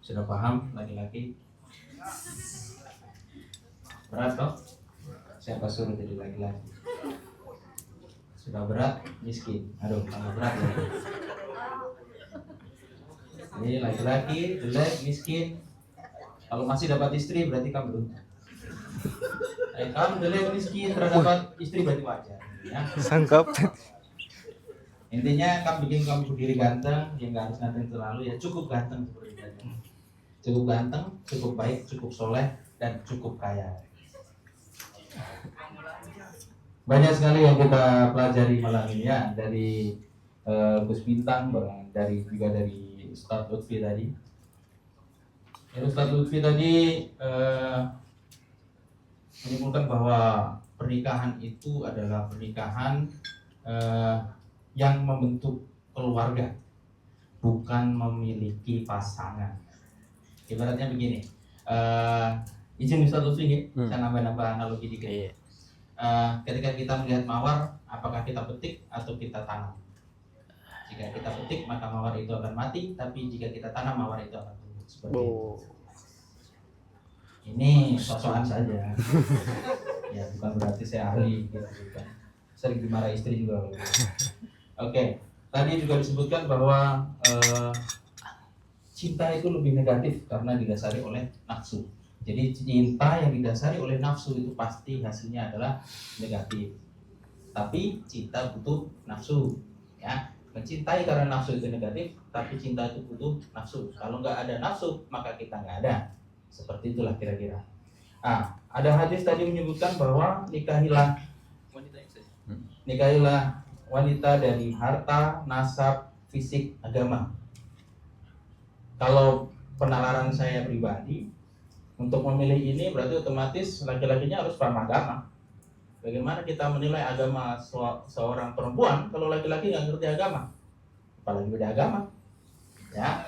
Sudah paham laki-laki? Berat toh? Siapa suruh jadi laki-laki? Sudah berat, miskin. Aduh, tambah berat ya. Ini laki-laki, jelek, miskin. Kalau masih dapat istri berarti kamu beruntung. Kamu jelek, miskin, terdapat istri berarti wajar. Ya. Sangkap. Intinya kamu bikin kamu berdiri ganteng, ya nggak harus ganteng terlalu ya, cukup ganteng seperti tadi. Cukup ganteng, cukup baik, cukup soleh, dan cukup kaya. Banyak sekali yang kita pelajari malam ini ya, dari Gus Bintang, juga dari Ustadz Lutfi tadi. Ya, Ustadz Lutfi tadi menyimpulkan bahwa pernikahan itu adalah pernikahan yang membentuk keluarga, bukan memiliki pasangan. Ibaratnya begini, izin Ustadz Lutfi nih, saya nambah-nambah analogi dikit. Ketika kita melihat mawar, apakah kita petik atau kita tanam? Jika kita petik, maka mawar itu akan mati, tapi jika kita tanam, mawar itu akan tumbuh. Seperti itu. Ini sosokan saja. Ya, bukan berarti saya ahli gitu, bukan. Sering dimarahi istri juga. Oke, tadi juga disebutkan bahwa cinta itu lebih negatif karena didasari oleh nafsu. Jadi cinta yang didasari oleh nafsu itu pasti hasilnya adalah negatif. Tapi cinta butuh nafsu, ya. Mencintai karena nafsu itu negatif, tapi cinta itu butuh nafsu. Kalau nggak ada nafsu, maka kita nggak ada. Seperti itulah kira-kira. Ada hadis tadi menyebutkan bahwa nikahilah wanita dari harta, nasab, fisik, agama. Kalau penalaran saya pribadi, untuk memilih ini berarti otomatis laki-lakinya harus paham agama. Bagaimana kita menilai agama seorang perempuan kalau laki-laki nggak ngerti agama, apalagi beda agama? Ya,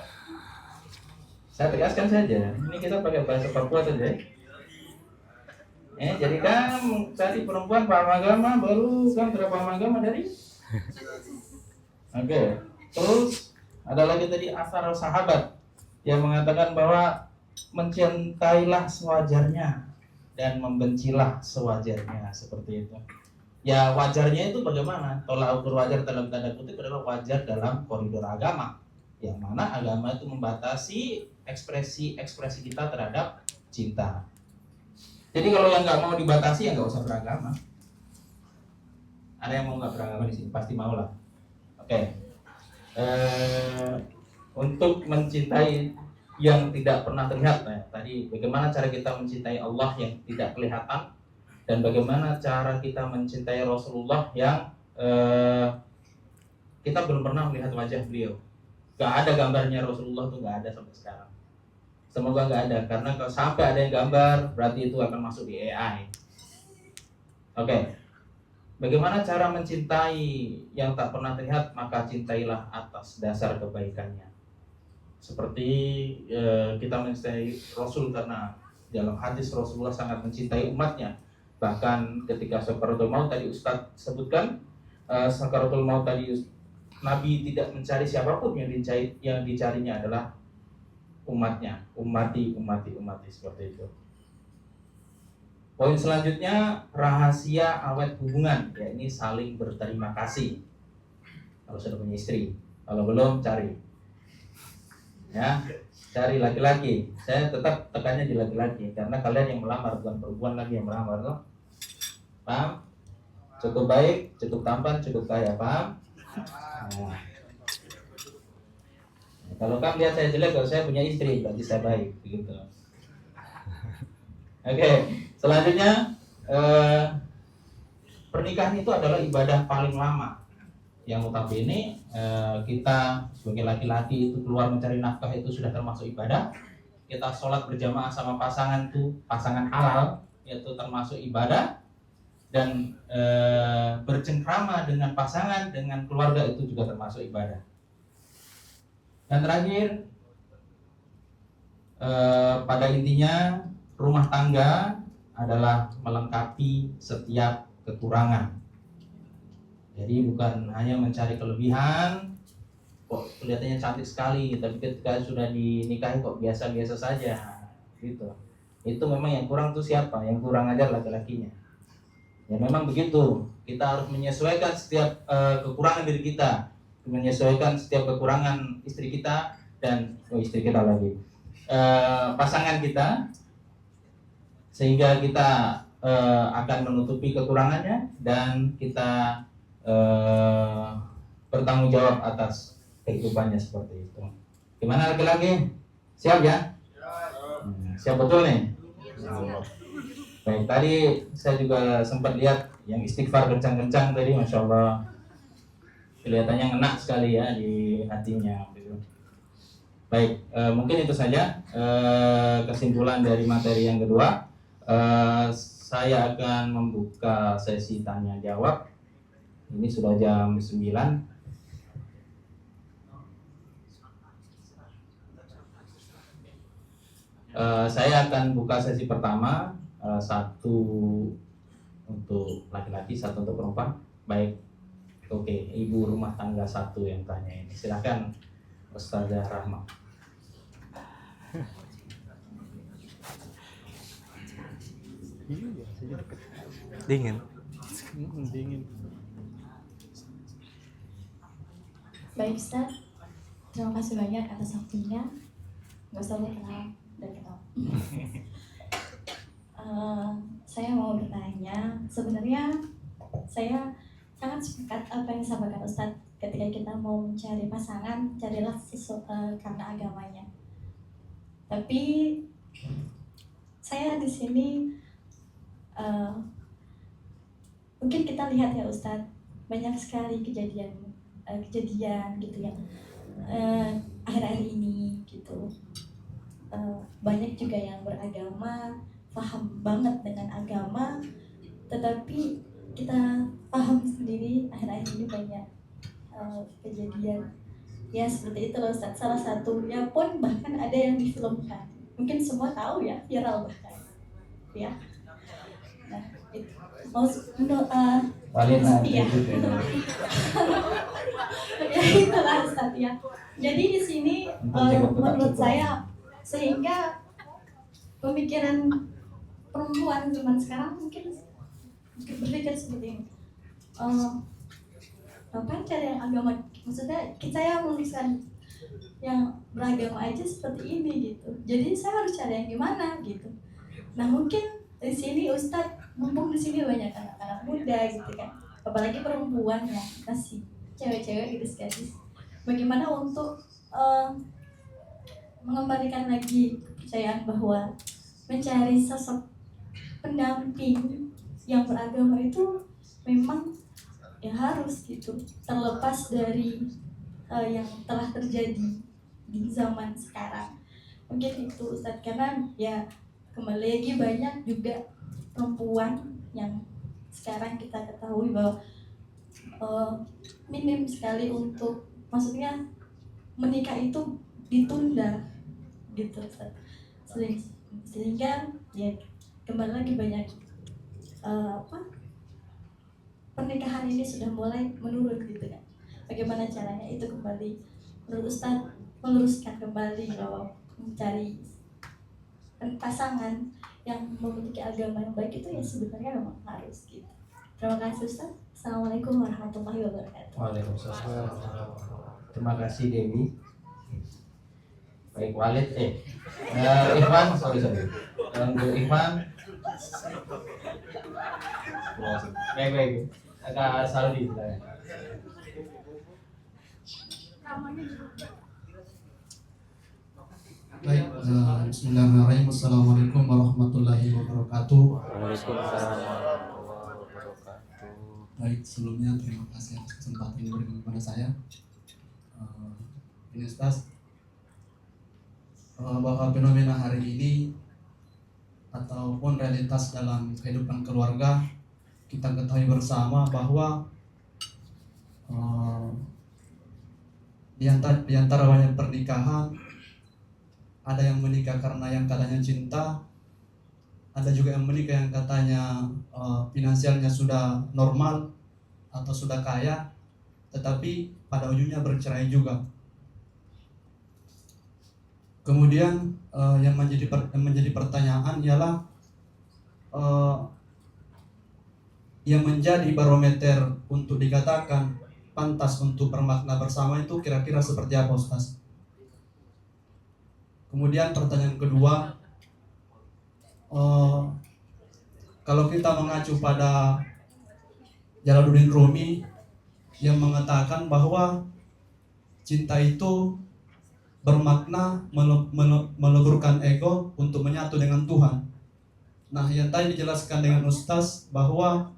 saya tegaskan saja. Ini kita pakai bahasa Papua saja. Jadi kan cari perempuan paham agama, baru kan paham agama dari. Oke. Terus ada lagi tadi asar sahabat yang mengatakan bahwa mencintailah sewajarnya dan membencilah sewajarnya, seperti itu. Ya, wajarnya itu bagaimana? Tolak ukur wajar dalam tanda kutip adalah wajar dalam koridor agama, yang mana agama itu membatasi ekspresi kita terhadap cinta. Jadi kalau yang nggak mau dibatasi ya nggak usah beragama. Ada yang mau nggak beragama di sini? Pasti mau lah. Oke. Untuk mencintai yang tidak pernah terlihat, tadi bagaimana cara kita mencintai Allah yang tidak kelihatan, dan bagaimana cara kita mencintai Rasulullah yang kita belum pernah melihat wajah beliau. Gak ada gambarnya Rasulullah tuh, gak ada sampai sekarang. Semoga gak ada, karena kalau sampai ada yang gambar berarti itu akan masuk di AI. Oke. Bagaimana cara mencintai yang tak pernah terlihat? Maka cintailah atas dasar kebaikannya. Seperti kita mencintai Rasul karena dalam hadis Rasulullah sangat mencintai umatnya. Bahkan ketika Sakaratul Maut tadi Ustadz sebutkan, Sakaratul Maut tadi Nabi tidak mencari siapapun, yang dicarinya adalah umatnya, umati seperti itu. Poin selanjutnya, rahasia awet hubungan, ya ini saling berterima kasih. Kalau sudah punya istri, kalau belum cari. Ya, cari laki-laki. Saya tetap tekannya di laki-laki karena kalian yang melamar, bukan perempuan lagi yang melamar, loh. Paham? Cukup baik, cukup tampan, cukup kaya, paham? Nah. Kalau kamu lihat saya jelek, kalau saya punya istri, berarti saya baik, begitu. Oke, selanjutnya pernikahan itu adalah ibadah paling lama. Yang notabene kita sebagai laki-laki itu keluar mencari nafkah itu sudah termasuk ibadah. Kita sholat berjamaah sama pasangan itu, pasangan halal, yaitu termasuk ibadah. Dan bercengkrama dengan pasangan, dengan keluarga itu juga termasuk ibadah. Dan terakhir, pada intinya rumah tangga adalah melengkapi setiap kekurangan. Jadi bukan hanya mencari kelebihan, kok kelihatannya cantik sekali, tapi ketika sudah dinikahi kok biasa-biasa saja gitu. Itu memang yang kurang tuh siapa? Yang kurang ajar laki-lakinya. Ya memang begitu. Kita harus menyesuaikan setiap kekurangan diri kita, menyesuaikan setiap kekurangan istri kita dan istri kita lagi, pasangan kita, sehingga kita akan menutupi kekurangannya dan kita bertanggung jawab atas kehidupannya seperti itu. Gimana laki-laki? Siap ya? Siap betul nih? Baik, tadi saya juga sempat lihat yang istighfar kencang-kencang tadi, Masya Allah, kelihatannya ngena sekali ya di hatinya. Baik, mungkin itu saja kesimpulan dari materi yang kedua. Saya akan membuka sesi tanya jawab. Ini sudah jam 9. Saya akan buka sesi pertama, satu untuk laki-laki, satu untuk perempuan. Baik, oke, ibu rumah tangga satu yang tanya ini. Silakan Ustazah Rahma. Dingin. Baik Ustaz, terima kasih banyak atas waktunya. Gak usah berkenal dan kenal. Saya mau bertanya, sebenarnya saya sangat sepakat apa yang disampaikan Ustadz. Ketika kita mau mencari pasangan, carilah karena agamanya. Tapi saya di sini mungkin kita lihat ya Ustadz, banyak sekali kejadian gitu ya akhir-akhir ini gitu. Banyak juga yang beragama, paham banget dengan agama, tetapi kita paham sendiri akhir-akhir ini banyak kejadian ya seperti itu loh Ustaz. Salah satunya pun bahkan ada yang difilmkan, mungkin semua tahu ya, viral bahkan ya. Nah itu ya. Ya itulah Ustaz ya. Jadi di sini menurut saya, sehingga pemikiran perempuan zaman sekarang mungkin berpikir seperti ini, apa cari yang agama, maksudnya saya menuliskan yang beragama aja seperti ini gitu, jadi saya harus cari yang gimana gitu. Nah mungkin di sini Ustadz, mumpung di sini banyak anak-anak muda gitu kan, apalagi perempuan ya, masih cewek-cewek gadis-gadis, bagaimana untuk mengembalikan lagi kepercayaan bahwa mencari sosok pendamping yang beragama itu memang ya harus gitu, terlepas dari yang telah terjadi di zaman sekarang. Mungkin itu Ustadz, karena ya kembali lagi banyak juga perempuan yang sekarang kita ketahui bahwa minim sekali untuk, maksudnya menikah itu ditunda gitu Ustadz. Sehingga ya kembali lagi banyak pernikahan ini sudah mulai menurun gitu kan. Bagaimana caranya itu kembali menurut Ustaz meluruskan kembali bahwa mencari pasangan yang memiliki agama yang baik itu ya sebenarnya memang harus gitu. Terima kasih Ustaz. Assalamualaikum warahmatullahi wabarakatuh. Waalaikumsalam. Terima kasih Dewi. Baik Walid, Irfan, sorry. Untuk Irfan. Baik. Agak Saldi. Baik, bismillahirrahmanirrahim. Assalamualaikum warahmatullahi wabarakatuh. Baik, sebelumnya terima kasih atas kesempatan yang diberikan kepada saya. Ini Ustaz, bahwa fenomena hari ini ataupun realitas dalam kehidupan keluarga, kita ketahui bersama bahwa di antara banyak pernikahan, ada yang menikah karena yang katanya cinta, ada juga yang menikah yang katanya finansialnya sudah normal atau sudah kaya, tetapi pada ujungnya bercerai juga. Kemudian yang menjadi pertanyaan ialah yang menjadi barometer untuk dikatakan pantas untuk bermakna bersama itu kira-kira seperti apa, Ustaz? Kemudian pertanyaan kedua, kalau kita mengacu pada Jalaluddin Rumi yang mengatakan bahwa cinta itu bermakna meleburkan ego untuk menyatu dengan Tuhan. Nah, yang tadi dijelaskan dengan Ustaz bahwa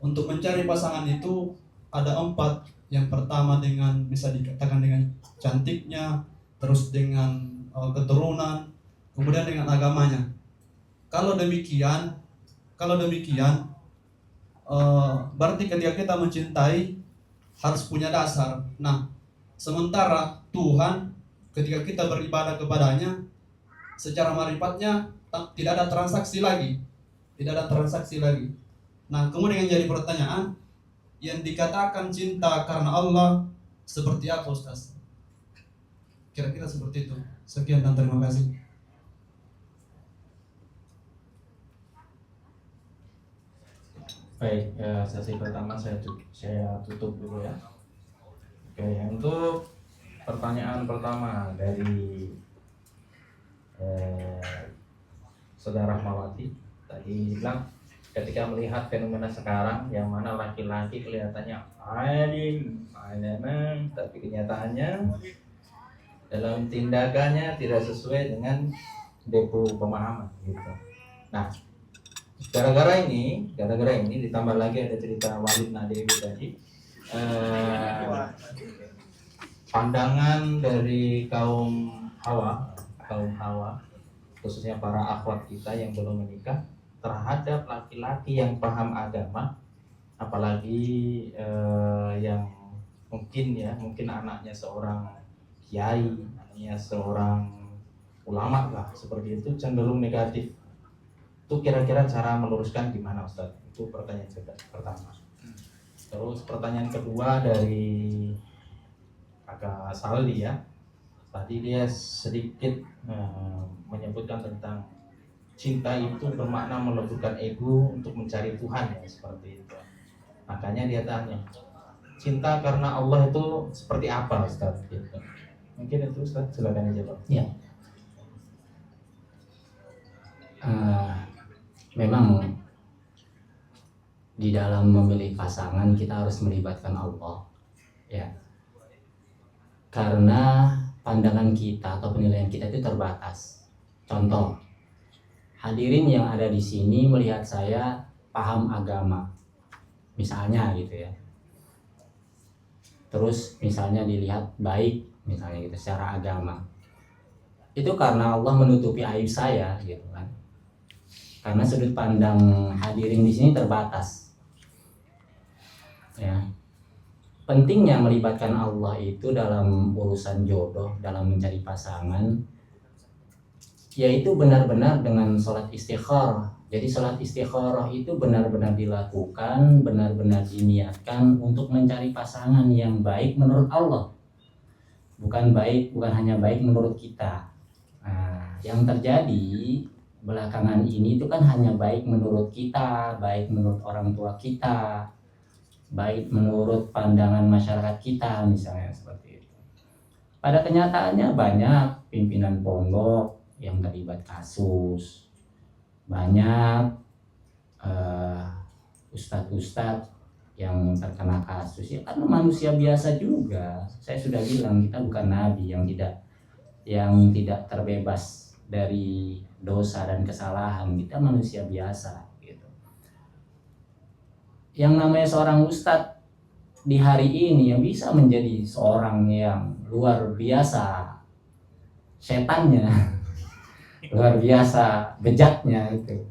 untuk mencari pasangan itu ada 4. Yang pertama bisa dikatakan dengan cantiknya, terus dengan keturunan, kemudian dengan agamanya. Kalau demikian, berarti ketika kita mencintai harus punya dasar. Nah, sementara Tuhan ketika kita beribadah kepadanya secara marifatnya tidak ada transaksi lagi. Nah, kemudian yang jadi pertanyaan, yang dikatakan cinta karena Allah seperti apa, Ustaz? Kira-kira seperti itu. Sekian dan terima kasih. Baik, sesi pertama saya tutup dulu ya. Oke, untuk pertanyaan pertama dari Saudara Mawati tadi bilang ketika melihat fenomena sekarang yang mana laki-laki kelihatannya alim, tapi kenyataannya dalam tindakannya tidak sesuai dengan depo pemahaman gitu. Nah, gara-gara ini ditambah lagi ada cerita Walid Nadewi tadi, pandangan dari kaum Hawa khususnya para akhwat kita yang belum menikah terhadap laki-laki yang paham agama, apalagi yang mungkin anaknya seorang kiai, anaknya seorang ulama lah seperti itu, cenderung negatif. Itu kira-kira cara meluruskan gimana, Ustaz? Itu pertanyaan pertama. Terus pertanyaan kedua dari Kakak Saldi ya. Tadi dia sedikit menyebutkan tentang cinta itu bermakna meleburkan ego untuk mencari Tuhan ya, seperti itu. Makanya dia tanya, cinta karena Allah itu seperti apa, Ustaz? Gitu. Mungkin itu, Ustaz, silakan aja, Pak. Ya. Memang di dalam memilih pasangan kita harus melibatkan Allah, ya. Karena pandangan kita atau penilaian kita itu terbatas. Contoh, hadirin yang ada di sini melihat saya paham agama, misalnya gitu ya. Terus misalnya dilihat baik, misalnya gitu secara agama. Itu karena Allah menutupi aib saya, gitu kan. Karena sudut pandang hadirin di sini terbatas. Ya. Pentingnya melibatkan Allah itu dalam urusan jodoh, dalam mencari pasangan, yaitu benar-benar dengan sholat istikharah. Jadi sholat istikharah itu benar-benar dilakukan, benar-benar diniatkan untuk mencari pasangan yang baik menurut Allah. Bukan hanya baik menurut kita. Nah, yang terjadi belakangan ini itu kan hanya baik menurut kita, baik menurut orang tua kita, baik menurut pandangan masyarakat kita, misalnya seperti itu. Pada kenyataannya banyak pimpinan pondok yang terlibat kasus, banyak ustadz-ustadz yang terkena kasus, ya karena manusia biasa juga. Saya sudah bilang kita bukan nabi yang tidak terbebas dari dosa dan kesalahan, kita manusia biasa gitu. Yang namanya seorang ustadz di hari ini yang bisa menjadi seorang yang luar biasa setannya, luar biasa bejatnya itu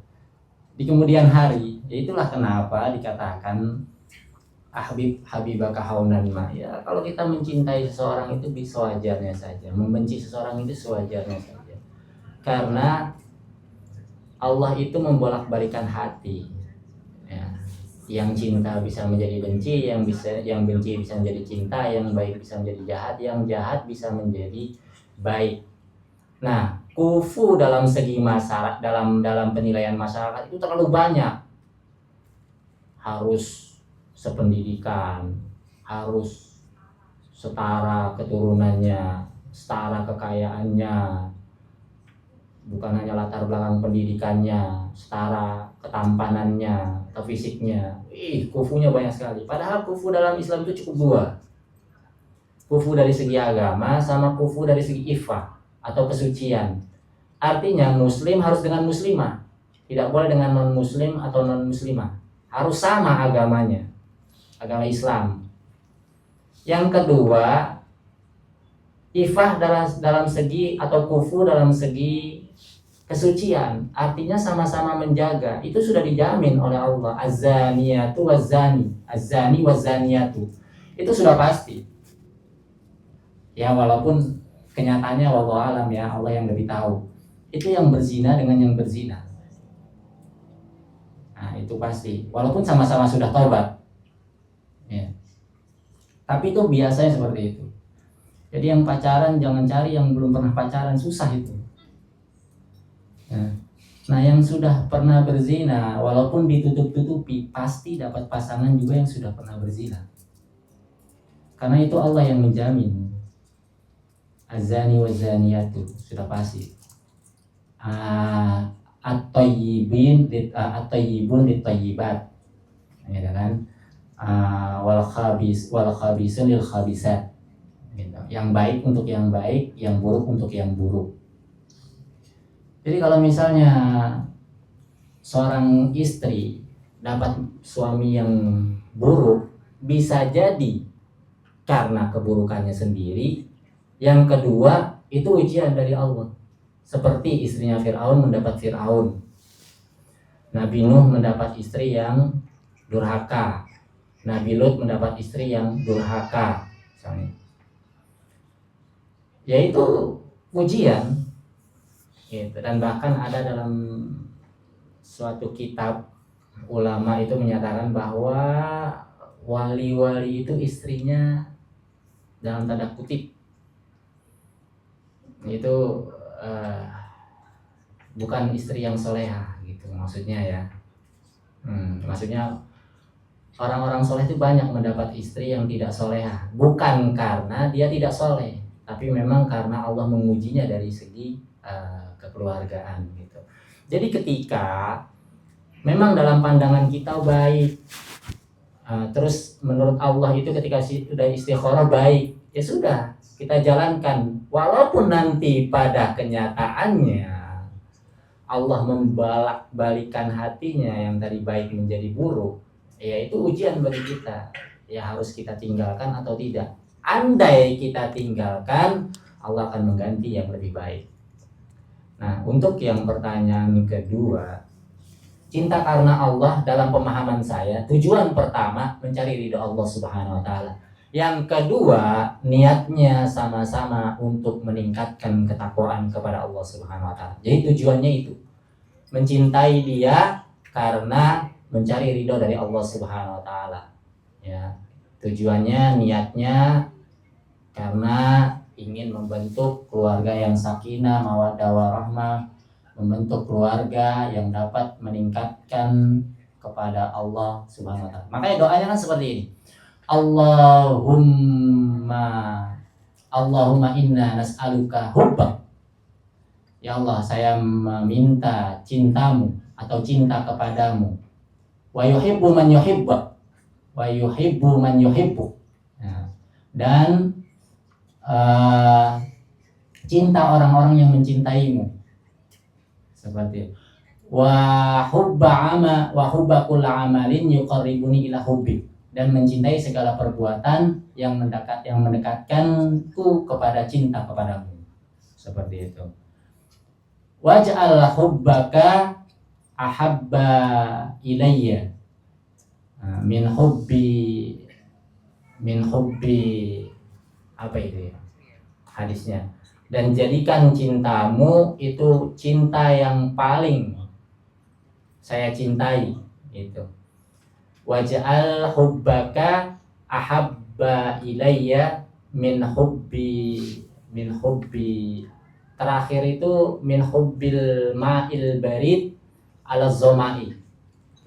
di kemudian hari. Ya itulah kenapa dikatakan habibaka haunan ma. Ya kalau kita mencintai seseorang itu sewajarnya saja, membenci seseorang itu sewajarnya saja. Karena Allah itu membolak-balikan hati. Ya. Yang cinta bisa menjadi benci, yang benci bisa menjadi cinta, yang baik bisa menjadi jahat, yang jahat bisa menjadi baik. Nah, kufu dalam segi masyarakat, dalam penilaian masyarakat itu terlalu banyak. Harus sependidikan, harus setara keturunannya, setara kekayaannya, bukan hanya latar belakang pendidikannya, setara ketampanannya atau fisiknya. Kufunya banyak sekali. Padahal kufu dalam Islam itu cukup dua. Kufu dari segi agama sama kufu dari segi ifah atau kesucian. Artinya muslim harus dengan muslimah, tidak boleh dengan non muslim atau non muslimah. Harus sama agamanya, agama Islam. Yang kedua, ifah dalam segi atau kufu dalam segi kesucian, artinya sama-sama menjaga. Itu sudah dijamin oleh Allah. Az-zaniyatu waz-zani, az-zani waz-zaniyatu. Itu sudah pasti. Ya, walaupun kenyataannya wallahu alam ya, Allah yang lebih tahu. Itu yang berzina dengan yang berzina. Nah, itu pasti. Walaupun sama-sama sudah taubat. Ya. Tapi itu biasanya seperti itu. Jadi yang pacaran jangan cari yang belum pernah pacaran, susah itu. Nah, yang sudah pernah berzina, walaupun ditutup-tutupi, pasti dapat pasangan juga yang sudah pernah berzina. Karena itu Allah yang menjamin. Az-zani waz-zaniyatu, sudah pasti. At-tayyibun lit-tayyibat. Ya kan? Wal khabisun lil khabisat. Gitu. Yang baik untuk yang baik, yang buruk untuk yang buruk. Jadi kalau misalnya seorang istri dapat suami yang buruk, bisa jadi karena keburukannya sendiri. Yang kedua, itu ujian dari Allah. Seperti istrinya Fir'aun mendapat Fir'aun. Nabi Nuh mendapat istri yang durhaka. Nabi Lut mendapat istri yang durhaka. Misalnya. Yaitu ujian. Gitu. Dan bahkan ada dalam suatu kitab ulama itu menyatakan bahwa wali-wali itu istrinya dalam tanda kutip itu bukan istri yang solehah gitu maksudnya ya. Maksudnya orang-orang soleh itu banyak mendapat istri yang tidak solehah, bukan karena dia tidak soleh, tapi memang karena Allah mengujinya dari segi kekeluargaan gitu. Jadi ketika memang dalam pandangan kita baik, terus menurut Allah itu ketika sudah istikharah baik, ya sudah kita jalankan. Walaupun nanti pada kenyataannya Allah membalak-balikan hatinya yang tadi baik menjadi buruk, ya itu ujian bagi kita. Ya harus kita tinggalkan atau tidak. Andai kita tinggalkan, Allah akan mengganti yang lebih baik. Nah, untuk yang pertanyaan kedua, cinta karena Allah dalam pemahaman saya, tujuan pertama mencari ridha Allah Subhanahu wa taala. Yang kedua, niatnya sama-sama untuk meningkatkan ketakwaan kepada Allah Subhanahu wa taala. Jadi tujuannya itu mencintai Dia karena mencari ridha dari Allah Subhanahu wa taala. Ya. Tujuannya, niatnya karena ingin membentuk keluarga yang sakinah, mawaddah warahmah, membentuk keluarga yang dapat meningkatkan kepada Allah Subhanahu wa taala. Makanya doanya kan seperti ini. Allahumma inna nas'aluka hubbak. Ya Allah, saya meminta cintamu atau cinta kepadamu. Wa yuhibbu man yuhibbak. Wa yuhibbu man yuhibbuk. Nah, dan cinta orang-orang yang mencintaimu. Seperti wa hubba kulli amalin yuqarribuni ila hubbik, dan mencintai segala perbuatan yang mendekatkanku kepada cinta kepadamu. Seperti itu. Waj'al hubbaka ahabba ilayya min hubbi apa itu ya hadisnya, dan jadikan cintamu itu cinta yang paling saya cintai itu. Waj'al hubbaka ahabba ilayya min hubbi terakhir itu min hubbil ma'il barid ala zomai,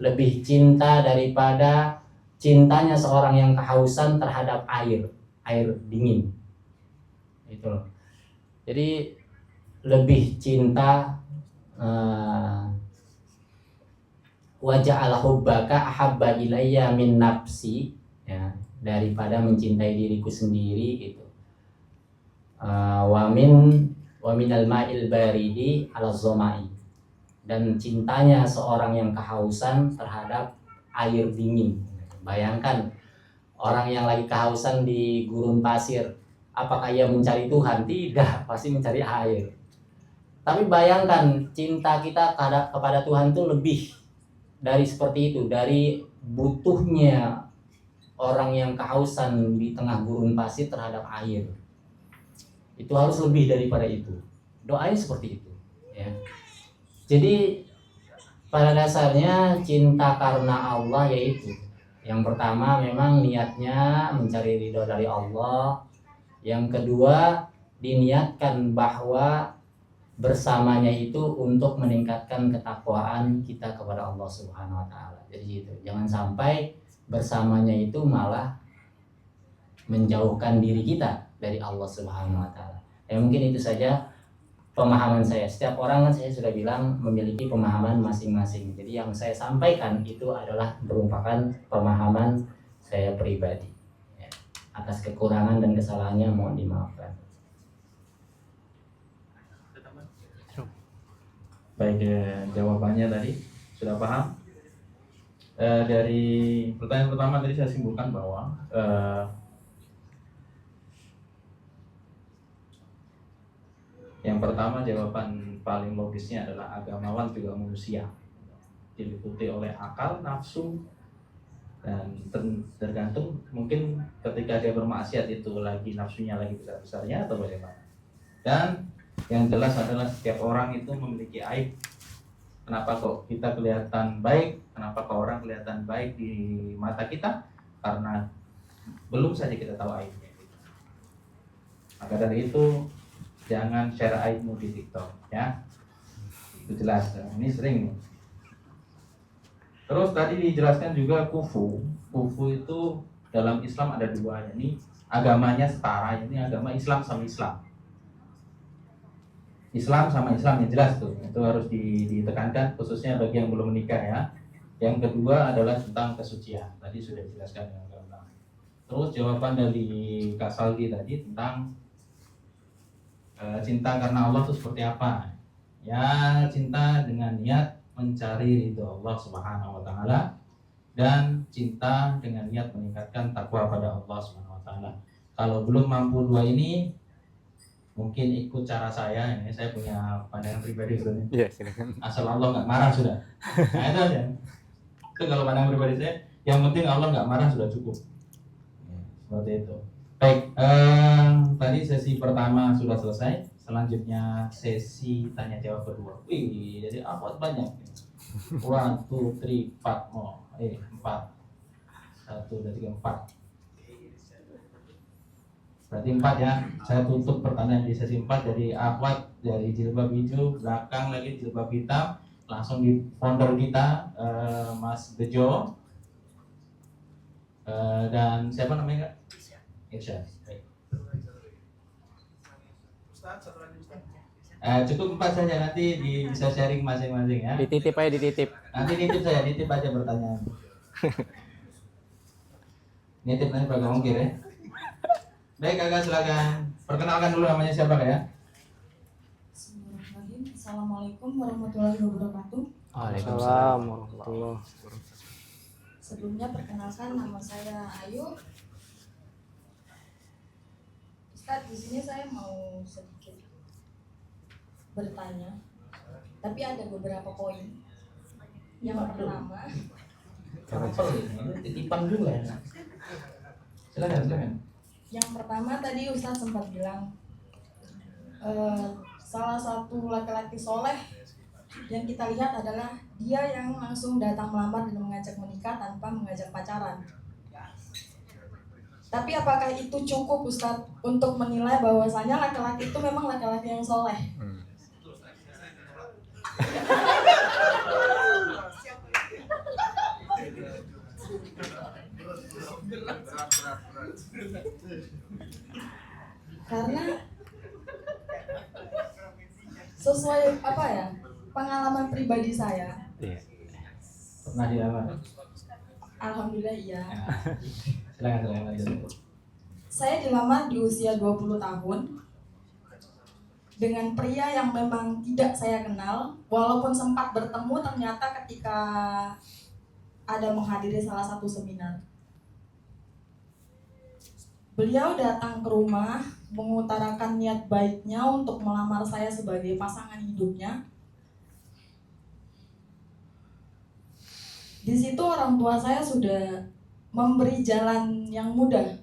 lebih cinta daripada cintanya seorang yang kehausan terhadap air dingin. Itu loh. Jadi lebih cinta waja'ala hubbaka ahabba ilayya min nafsi, ya, daripada mencintai diriku sendiri gitu. Wa minal ma'il baridi ala zomai, dan cintanya seorang yang kehausan terhadap air dingin. Bayangkan orang yang lagi kehausan di gurun pasir, apakah ia mencari Tuhan? Tidak, pasti mencari air. Tapi bayangkan cinta kita kepada Tuhan itu lebih dari seperti itu, dari butuhnya orang yang kehausan di tengah gurun pasir terhadap air. Itu harus lebih daripada itu. Doanya seperti itu, ya. Jadi pada dasarnya cinta karena Allah yaitu yang pertama memang niatnya mencari ridho dari Allah. Yang kedua diniatkan bahwa bersamanya itu untuk meningkatkan ketakwaan kita kepada Allah Subhanahu wa taala. Jadi itu, jangan sampai bersamanya itu malah menjauhkan diri kita dari Allah Subhanahu wa taala. Ya mungkin itu saja pemahaman saya. Setiap orang kan saya sudah bilang memiliki pemahaman masing-masing. Jadi yang saya sampaikan itu adalah merupakan pemahaman saya pribadi. Ya. Atas kekurangan dan kesalahannya mohon dimaafkan. Baik, jawabannya tadi sudah paham. Dari pertanyaan pertama tadi saya simpulkan bahwa yang pertama jawaban paling logisnya adalah agamawan juga manusia, diliputi oleh akal, nafsu, dan tergantung mungkin ketika dia bermaksiat itu lagi nafsunya lagi besar-besarnya atau bagaimana. Dan yang jelas adalah setiap orang itu memiliki aib. Kenapa kok kita kelihatan baik? Kenapa kok orang kelihatan baik di mata kita? Karena belum saja kita tahu aibnya. Maka dari itu jangan share aibmu di TikTok, ya. Itu jelas. Ini sering. Terus tadi dijelaskan juga kufu. Kufu itu dalam Islam ada dua. Ini agamanya setara. Ini agama Islam sama Islam. Islam sama Islam yang jelas tuh. Itu harus ditekankan khususnya bagi yang belum menikah ya. Yang kedua adalah tentang kesucian. Tadi sudah dijelaskan dengan gamblang. Terus jawaban dari Kak Saldi tadi tentang cinta karena Allah itu seperti apa? Ya, cinta dengan niat mencari ridho Allah Subhanahu wa taala dan cinta dengan niat meningkatkan takwa pada Allah Subhanahu wa taala. Kalau belum mampu dua ini, mungkin ikut cara saya. Ini saya punya pandangan pribadi sebenarnya. Iya, silakan. Asal Allah nggak marah sudah. Nah, itu aja. Itu kalau pandangan pribadi saya, yang penting Allah nggak marah sudah cukup. Ya, seperti itu. Baik, tadi sesi pertama sudah selesai. Selanjutnya sesi tanya jawab kedua. Wih, jadi apa banyak? 1, 2, 3, 4 more. 4. 1, 2, 3, 4. Berarti 4 ya. Saya tutup pertanyaan di sesi 4. Jadi akhwat dari jilbab hijau, belakang lagi jilbab hitam, langsung di founder kita Mas Bejo. Dan siapa namanya? Irsyad. Cukup 4 saja, nanti bisa sharing masing-masing ya. Dititip aja, dititip. Nanti nitip aja pertanyaan. Nitip nanti bakal ongkir ya. Baik kakak, silakan. Perkenalkan dulu namanya siapa kak ya? Bismillahirrahmanirrahim. Assalamualaikum warahmatullahi wabarakatuh. Waalaikumsalam warahmatullahi wabarakatuh. Sebelumnya perkenalkan, nama saya Ayu. Ustadz, di sini saya mau sedikit bertanya, tapi ada beberapa poin. Yang pertama, Titipan juga ya. Silakan. Yang pertama tadi Ustadz sempat bilang salah satu laki-laki soleh yang kita lihat adalah dia yang langsung datang melamar dan mengajak menikah tanpa mengajak pacaran. Tapi apakah itu cukup Ustadz untuk menilai bahwasanya laki-laki itu memang laki-laki yang soleh? Karena sesuai apa ya, pengalaman pribadi saya, Pernah dilamar? alhamdulillah iya. Silakan lanjut. Saya dilamar di usia 20 tahun dengan pria yang memang tidak saya kenal, walaupun sempat bertemu ternyata ketika ada menghadiri salah satu seminar. Beliau datang ke rumah mengutarakan niat baiknya untuk melamar saya sebagai pasangan hidupnya. Di situ orang tua saya sudah memberi jalan yang mudah,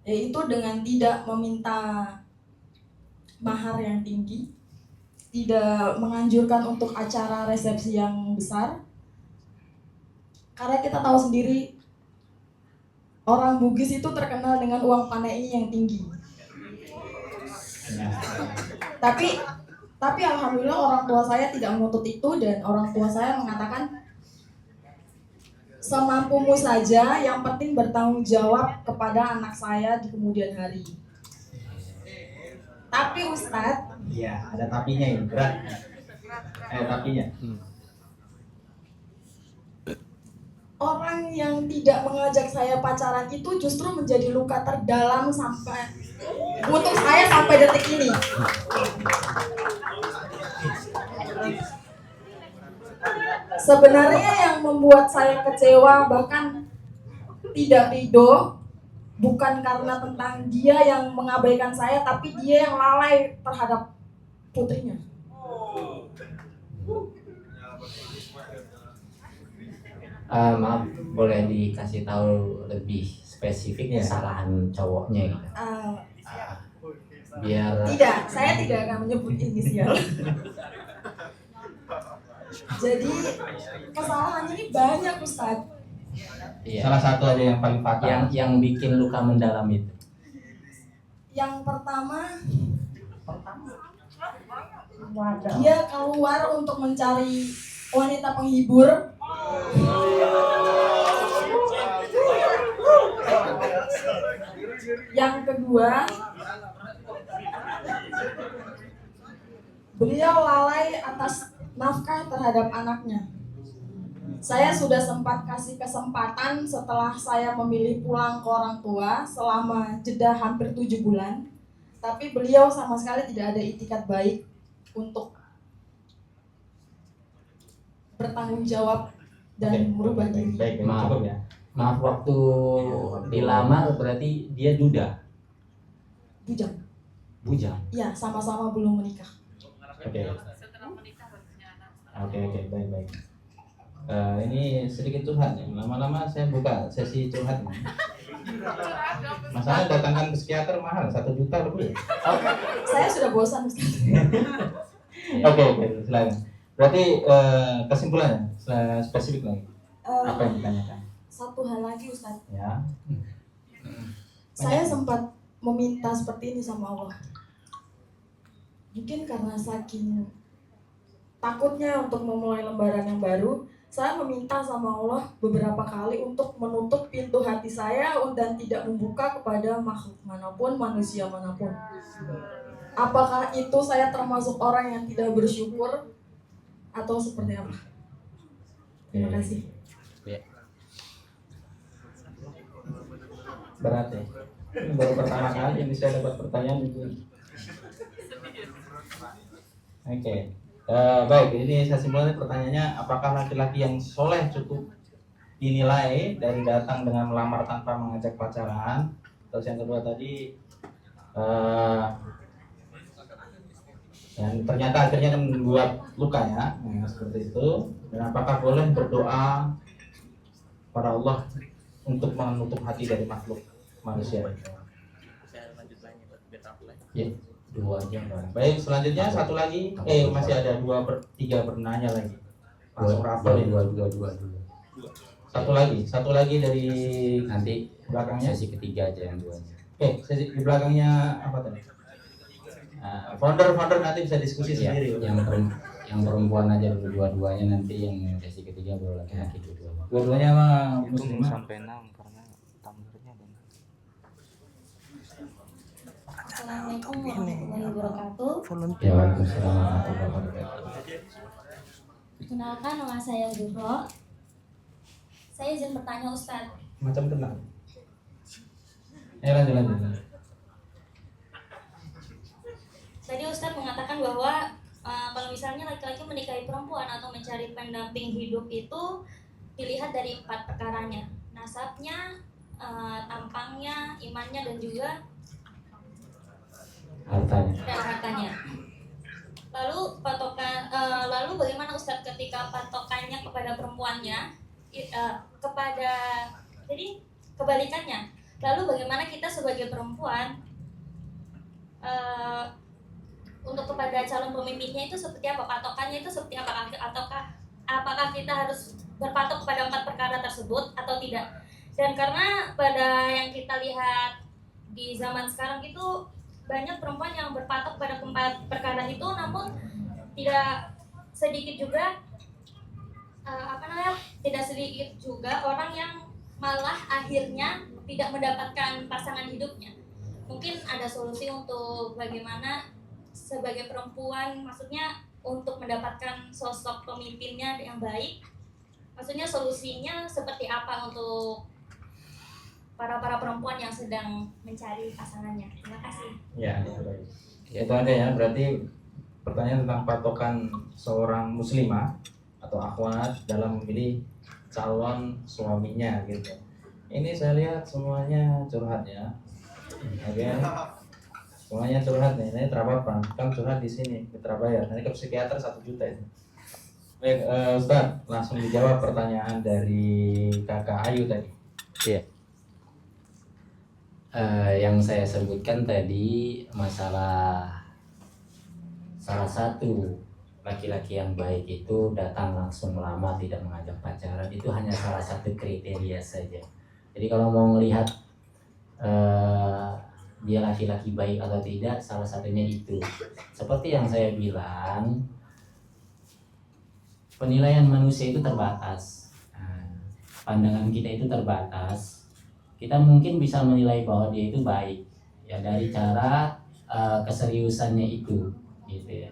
yaitu dengan tidak meminta mahar yang tinggi, tidak menganjurkan untuk acara resepsi yang besar. Karena kita tahu sendiri orang Bugis itu terkenal dengan uang panai yang tinggi. Tapi alhamdulillah orang tua saya tidak menuntut itu, dan orang tua saya mengatakan semampumu saja, yang penting bertanggung jawab kepada anak saya di kemudian hari. Tapi Ustadz, Iya, ada tapinya ini, berat. Tapinya. orang yang tidak mengajak saya pacaran itu justru menjadi luka terdalam sampai untuk saya sampai detik ini. Sebenarnya yang membuat saya kecewa bahkan tidak ridho bukan karena tentang dia yang mengabaikan saya, tapi dia yang lalai terhadap putrinya. Maaf, boleh dikasih tahu lebih spesifik kesalahan cowoknya gitu? Biar Tidak, saya tidak akan menyebut inisial. Jadi kesalahannya ini banyak, Ustadz. iya, Salah satu aja yang paling fatal. yang bikin luka mendalam itu. Yang pertama, dia keluar untuk mencari wanita penghibur. Yang kedua, beliau lalai atas nafkah terhadap anaknya. Saya sudah sempat kasih kesempatan setelah saya memilih pulang ke orang tua selama jeda hampir 7 bulan. Tapi beliau sama sekali tidak ada itikat baik untuk bertanggung jawab dan merubah diri. Baik, Maaf. cukup ya. Maaf, waktu dilamar berarti dia duda, bujang. Ya, sama-sama belum menikah. Oke, baik. Ini sedikit curhat ya. Lama-lama saya buka sesi curhat ini. Masalah datangkan psikiater mahal, 1 juta lebih. Saya sudah bosan, Ustaz. Oke, silakan. Berarti kesimpulannya spesifik lagi. Apa yang ditanyakan? Satu hal lagi, Ustaz. Ya. Saya sempat meminta seperti ini sama Allah. Mungkin karena saking takutnya untuk memulai lembaran yang baru, saya meminta sama Allah beberapa kali untuk menutup pintu hati saya dan tidak membuka kepada makhluk manapun, manusia manapun. Apakah itu saya termasuk orang yang tidak bersyukur atau seperti apa? Terima kasih. Berat ya. Ini baru pertama kali ini saya dapat pertanyaan itu. Oke. Baik, ini saya simpulkan pertanyaannya, apakah laki-laki yang soleh cukup dinilai dari datang dengan melamar tanpa mengajak pacaran? Terus yang kedua tadi dan ternyata akhirnya membuat luka ya, seperti itu. Dan apakah boleh berdoa pada Allah untuk menutup hati dari makhluk manusia? Ya, 2 aja Bang. Baik, selanjutnya satu lagi. Masih ada 3 bernanya lagi. Langsung rapel ini. Dua. Satu lagi dari Nanti belakangnya. sesi ketiga aja yang 2-nya. Sesi di belakangnya apa tadi? Founder nanti bisa diskusi Ya, sendiri. yang perempuan aja dulu, dua-duanya, nanti yang sesi ketiga baru laki-laki dua-duanya. Dua-duanya mah Itu muslimah. sampai 6 karena tumblernya ada. Assalamualaikum warahmatullahi wabarakatuh. Ya, waalaikumsalam warahmatullahi wabarakatuh. Kenalkan, nama saya Duro. Saya izin bertanya Ustadz. Macam tenang. Lanjut. Tadi Ustadz mengatakan bahwa kalau misalnya laki-laki menikahi perempuan atau mencari pendamping hidup itu dilihat dari 4 perkaranya. Nasabnya, tampangnya, imannya, dan juga hartanya. Lalu lalu bagaimana Ustadz ketika patokannya kepada perempuannya, jadi kebalikannya. Lalu bagaimana kita sebagai perempuan untuk kepada calon pemimpinnya itu seperti apa, patokannya itu seperti apa, apakah kita harus berpatok kepada 4 perkara tersebut atau tidak? Dan karena pada yang kita lihat di zaman sekarang itu banyak perempuan yang berpatok pada 4 perkara itu, namun tidak sedikit juga tidak sedikit juga orang yang malah akhirnya tidak mendapatkan pasangan hidupnya. Mungkin ada solusi untuk bagaimana sebagai perempuan, maksudnya untuk mendapatkan sosok pemimpinnya yang baik. Maksudnya solusinya seperti apa untuk para perempuan yang sedang mencari pasangannya. Terima kasih. Ya, baik. Itu aja ya, berarti pertanyaan tentang patokan seorang muslimah atau akhwat dalam memilih calon suaminya gitu. Ini saya lihat semuanya curhat ya. Oke. Semuanya curhat nih. Ini terapa kan curhat di sini, mitra bayar. Nanti ke psikiater 1 juta itu. Baik, Ustaz, langsung dijawab pertanyaan dari Kakak Ayu tadi. Iya. Yang saya sebutkan tadi masalah salah satu laki-laki yang baik itu datang langsung melamar, tidak mengajak pacaran, itu hanya salah satu kriteria saja. Jadi kalau mau melihat dia laki-laki baik atau tidak, salah satunya itu. Seperti yang saya bilang, penilaian manusia itu terbatas. Pandangan kita itu terbatas. Kita mungkin bisa menilai bahwa dia itu baik ya dari cara keseriusannya itu, gitu ya.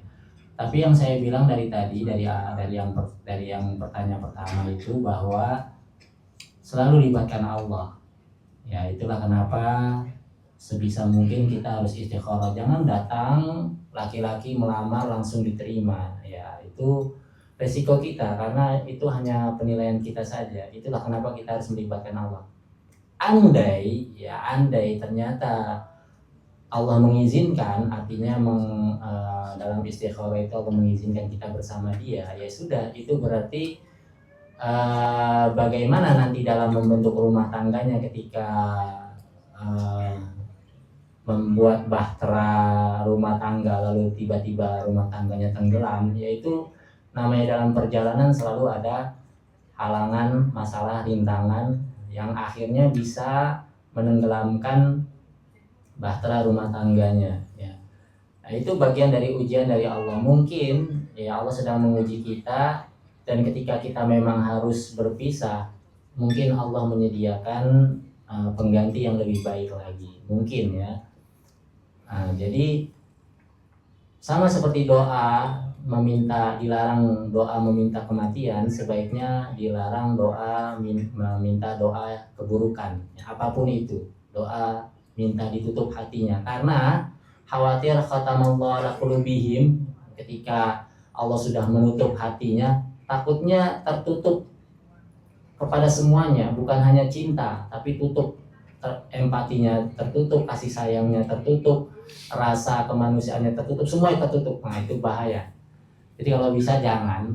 Tapi yang saya bilang dari tadi, dari yang pertanyaan pertama itu, bahwa selalu libatkan Allah. Ya, itulah kenapa sebisa mungkin kita harus istikharah. Jangan datang laki-laki melamar langsung diterima. Ya, itu resiko kita, karena itu hanya penilaian kita saja. Itulah kenapa kita harus melibatkan Allah. Andai ternyata Allah mengizinkan, artinya dalam istikharah itu Allah mengizinkan kita bersama dia, ya sudah, itu berarti bagaimana nanti dalam membentuk rumah tangganya ketika membuat bahtera rumah tangga lalu tiba-tiba rumah tangganya tenggelam, yaitu namanya dalam perjalanan selalu ada halangan, masalah, rintangan yang akhirnya bisa menenggelamkan bahtera rumah tangganya ya. Nah, itu bagian dari ujian dari Allah. Mungkin ya Allah sedang menguji kita, dan ketika kita memang harus berpisah, mungkin Allah menyediakan pengganti yang lebih baik lagi, mungkin ya. Jadi sama seperti dilarang doa meminta kematian, sebaiknya dilarang meminta doa keburukan ya, apapun itu, doa minta ditutup hatinya, karena khawatir khatamallahu ala qulubihim, ketika Allah sudah menutup hatinya, takutnya tertutup kepada semuanya, bukan hanya cinta tapi tutup, empatinya tertutup, kasih sayangnya tertutup, rasa kemanusiaannya tertutup, semuanya tertutup. Nah, itu bahaya. Jadi kalau bisa jangan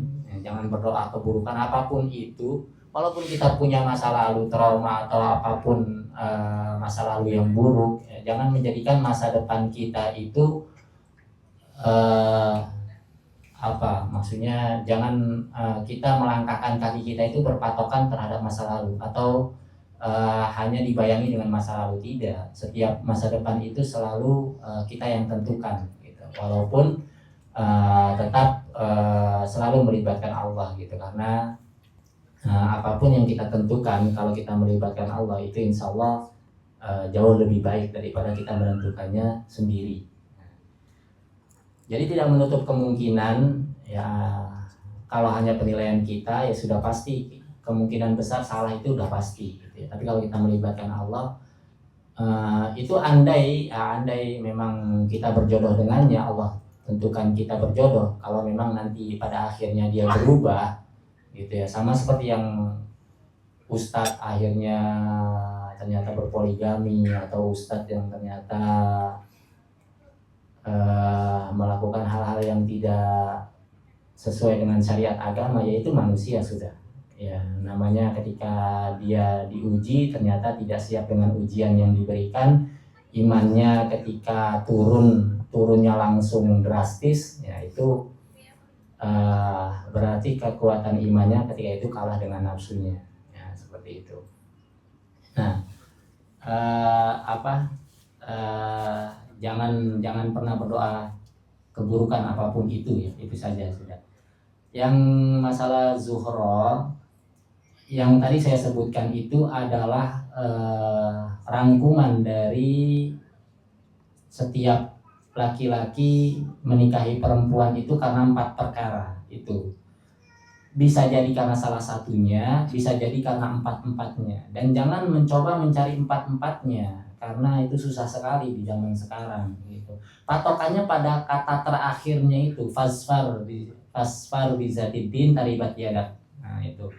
berdoa keburukan apapun itu, walaupun kita punya masa lalu trauma atau apapun masa lalu yang buruk, ya, jangan menjadikan masa depan kita itu maksudnya jangan kita melangkahkan kaki kita itu berpatokan terhadap masa lalu atau hanya dibayangi dengan masa lalu. Tidak, setiap masa depan itu selalu kita yang tentukan gitu. Walaupun tetap selalu melibatkan Allah gitu, karena apapun yang kita tentukan kalau kita melibatkan Allah itu insya Allah jauh lebih baik daripada kita menentukannya sendiri. Jadi tidak menutup kemungkinan ya, kalau hanya penilaian kita ya sudah pasti kemungkinan besar salah itu udah pasti gitu ya. Tapi kalau kita melibatkan Allah, itu andai memang kita berjodoh dengannya, Allah tentukan kita berjodoh. Kalau memang nanti pada akhirnya dia berubah gitu ya, sama seperti yang Ustadz akhirnya ternyata berpoligami, atau Ustadz yang ternyata melakukan hal-hal yang tidak sesuai dengan syariat agama, yaitu manusia sudah ya, namanya ketika dia diuji ternyata tidak siap dengan ujian yang diberikan, imannya ketika turunnya langsung drastis ya, itu berarti kekuatan imannya ketika itu kalah dengan nafsunya ya, seperti itu. Nah, jangan pernah berdoa keburukan apapun itu ya, itu saja sudah. Yang masalah zuhro yang tadi saya sebutkan itu adalah rangkuman dari setiap laki-laki menikahi perempuan itu karena 4 perkara itu. Bisa jadi karena salah satunya, bisa jadi karena 4-empatnya. Dan jangan mencoba mencari 4-empatnya, karena itu susah sekali di zaman sekarang gitu. Patokannya pada kata terakhirnya itu, fasfar bizatidin taribat yadak. Nah itu,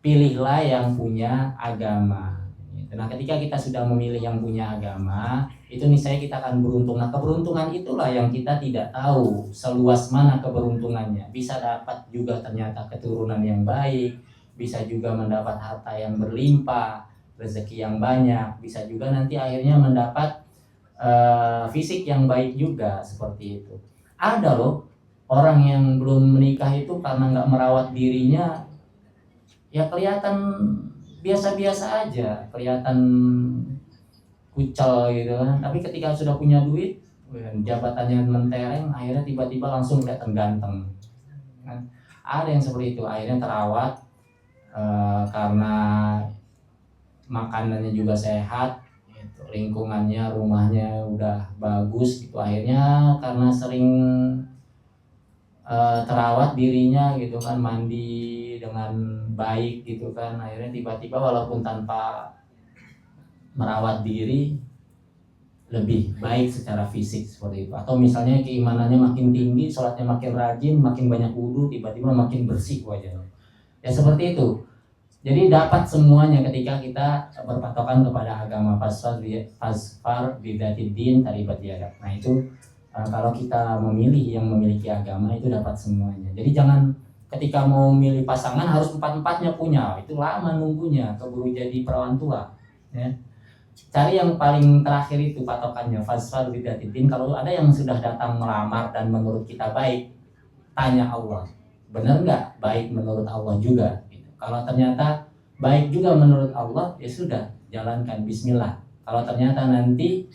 pilihlah yang punya agama gitu. Nah ketika kita sudah memilih yang punya agama, itu niscaya kita akan beruntung. Nah keberuntungan itulah yang kita tidak tahu seluas mana keberuntungannya. Bisa dapat juga ternyata keturunan yang baik, bisa juga mendapat harta yang berlimpah, rezeki yang banyak, bisa juga nanti akhirnya mendapat fisik yang baik juga, seperti itu. Ada loh orang yang belum menikah itu karena nggak merawat dirinya ya kelihatan biasa-biasa aja, kelihatan kucel gitu kan. Tapi ketika sudah punya duit, jabatannya mentereng, akhirnya tiba-tiba langsung kelihatan ganteng. Ada yang seperti itu, akhirnya terawat karena makanannya juga sehat, gitu. Lingkungannya, rumahnya udah bagus, gitu. Akhirnya karena sering terawat dirinya gitu kan, mandi dengan baik gitu kan, akhirnya tiba-tiba walaupun tanpa merawat diri lebih baik secara fisik, seperti itu. Atau misalnya keimanannya makin tinggi, sholatnya makin rajin, makin banyak wudu, tiba-tiba makin bersih wajahnya. Ya seperti itu. Jadi dapat semuanya ketika kita berpatokan kepada agama. Fasfar bidzatid-din taribat yadak. Nah itu kalau kita memilih yang memiliki agama itu dapat semuanya. Jadi jangan ketika mau milih pasangan harus 4-empatnya punya, itu lama nunggunya, keburu jadi perawan tua ya. Cari yang paling terakhir itu patokannya, fasfar bidzatid-din. Kalau ada yang sudah datang melamar dan menurut kita baik, tanya Allah, benar nggak baik menurut Allah juga gitu. Kalau ternyata baik juga menurut Allah, ya sudah, jalankan, bismillah. Kalau ternyata nanti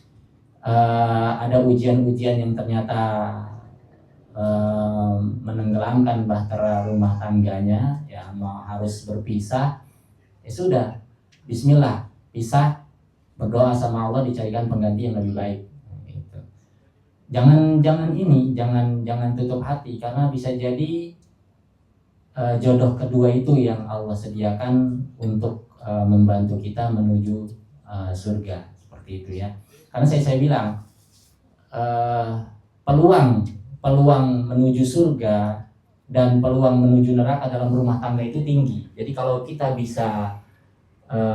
ada ujian-ujian yang ternyata menenggelamkan bahtera rumah tangganya, ya mau harus berpisah, ya sudah, bismillah, pisah, berdoa sama Allah dicarikan pengganti yang lebih baik. Gitu. Jangan tutup hati, karena bisa jadi jodoh kedua itu yang Allah sediakan untuk membantu kita menuju surga, seperti itu ya. Karena saya bilang peluang menuju surga dan peluang menuju neraka dalam rumah tangga itu tinggi. Jadi kalau kita bisa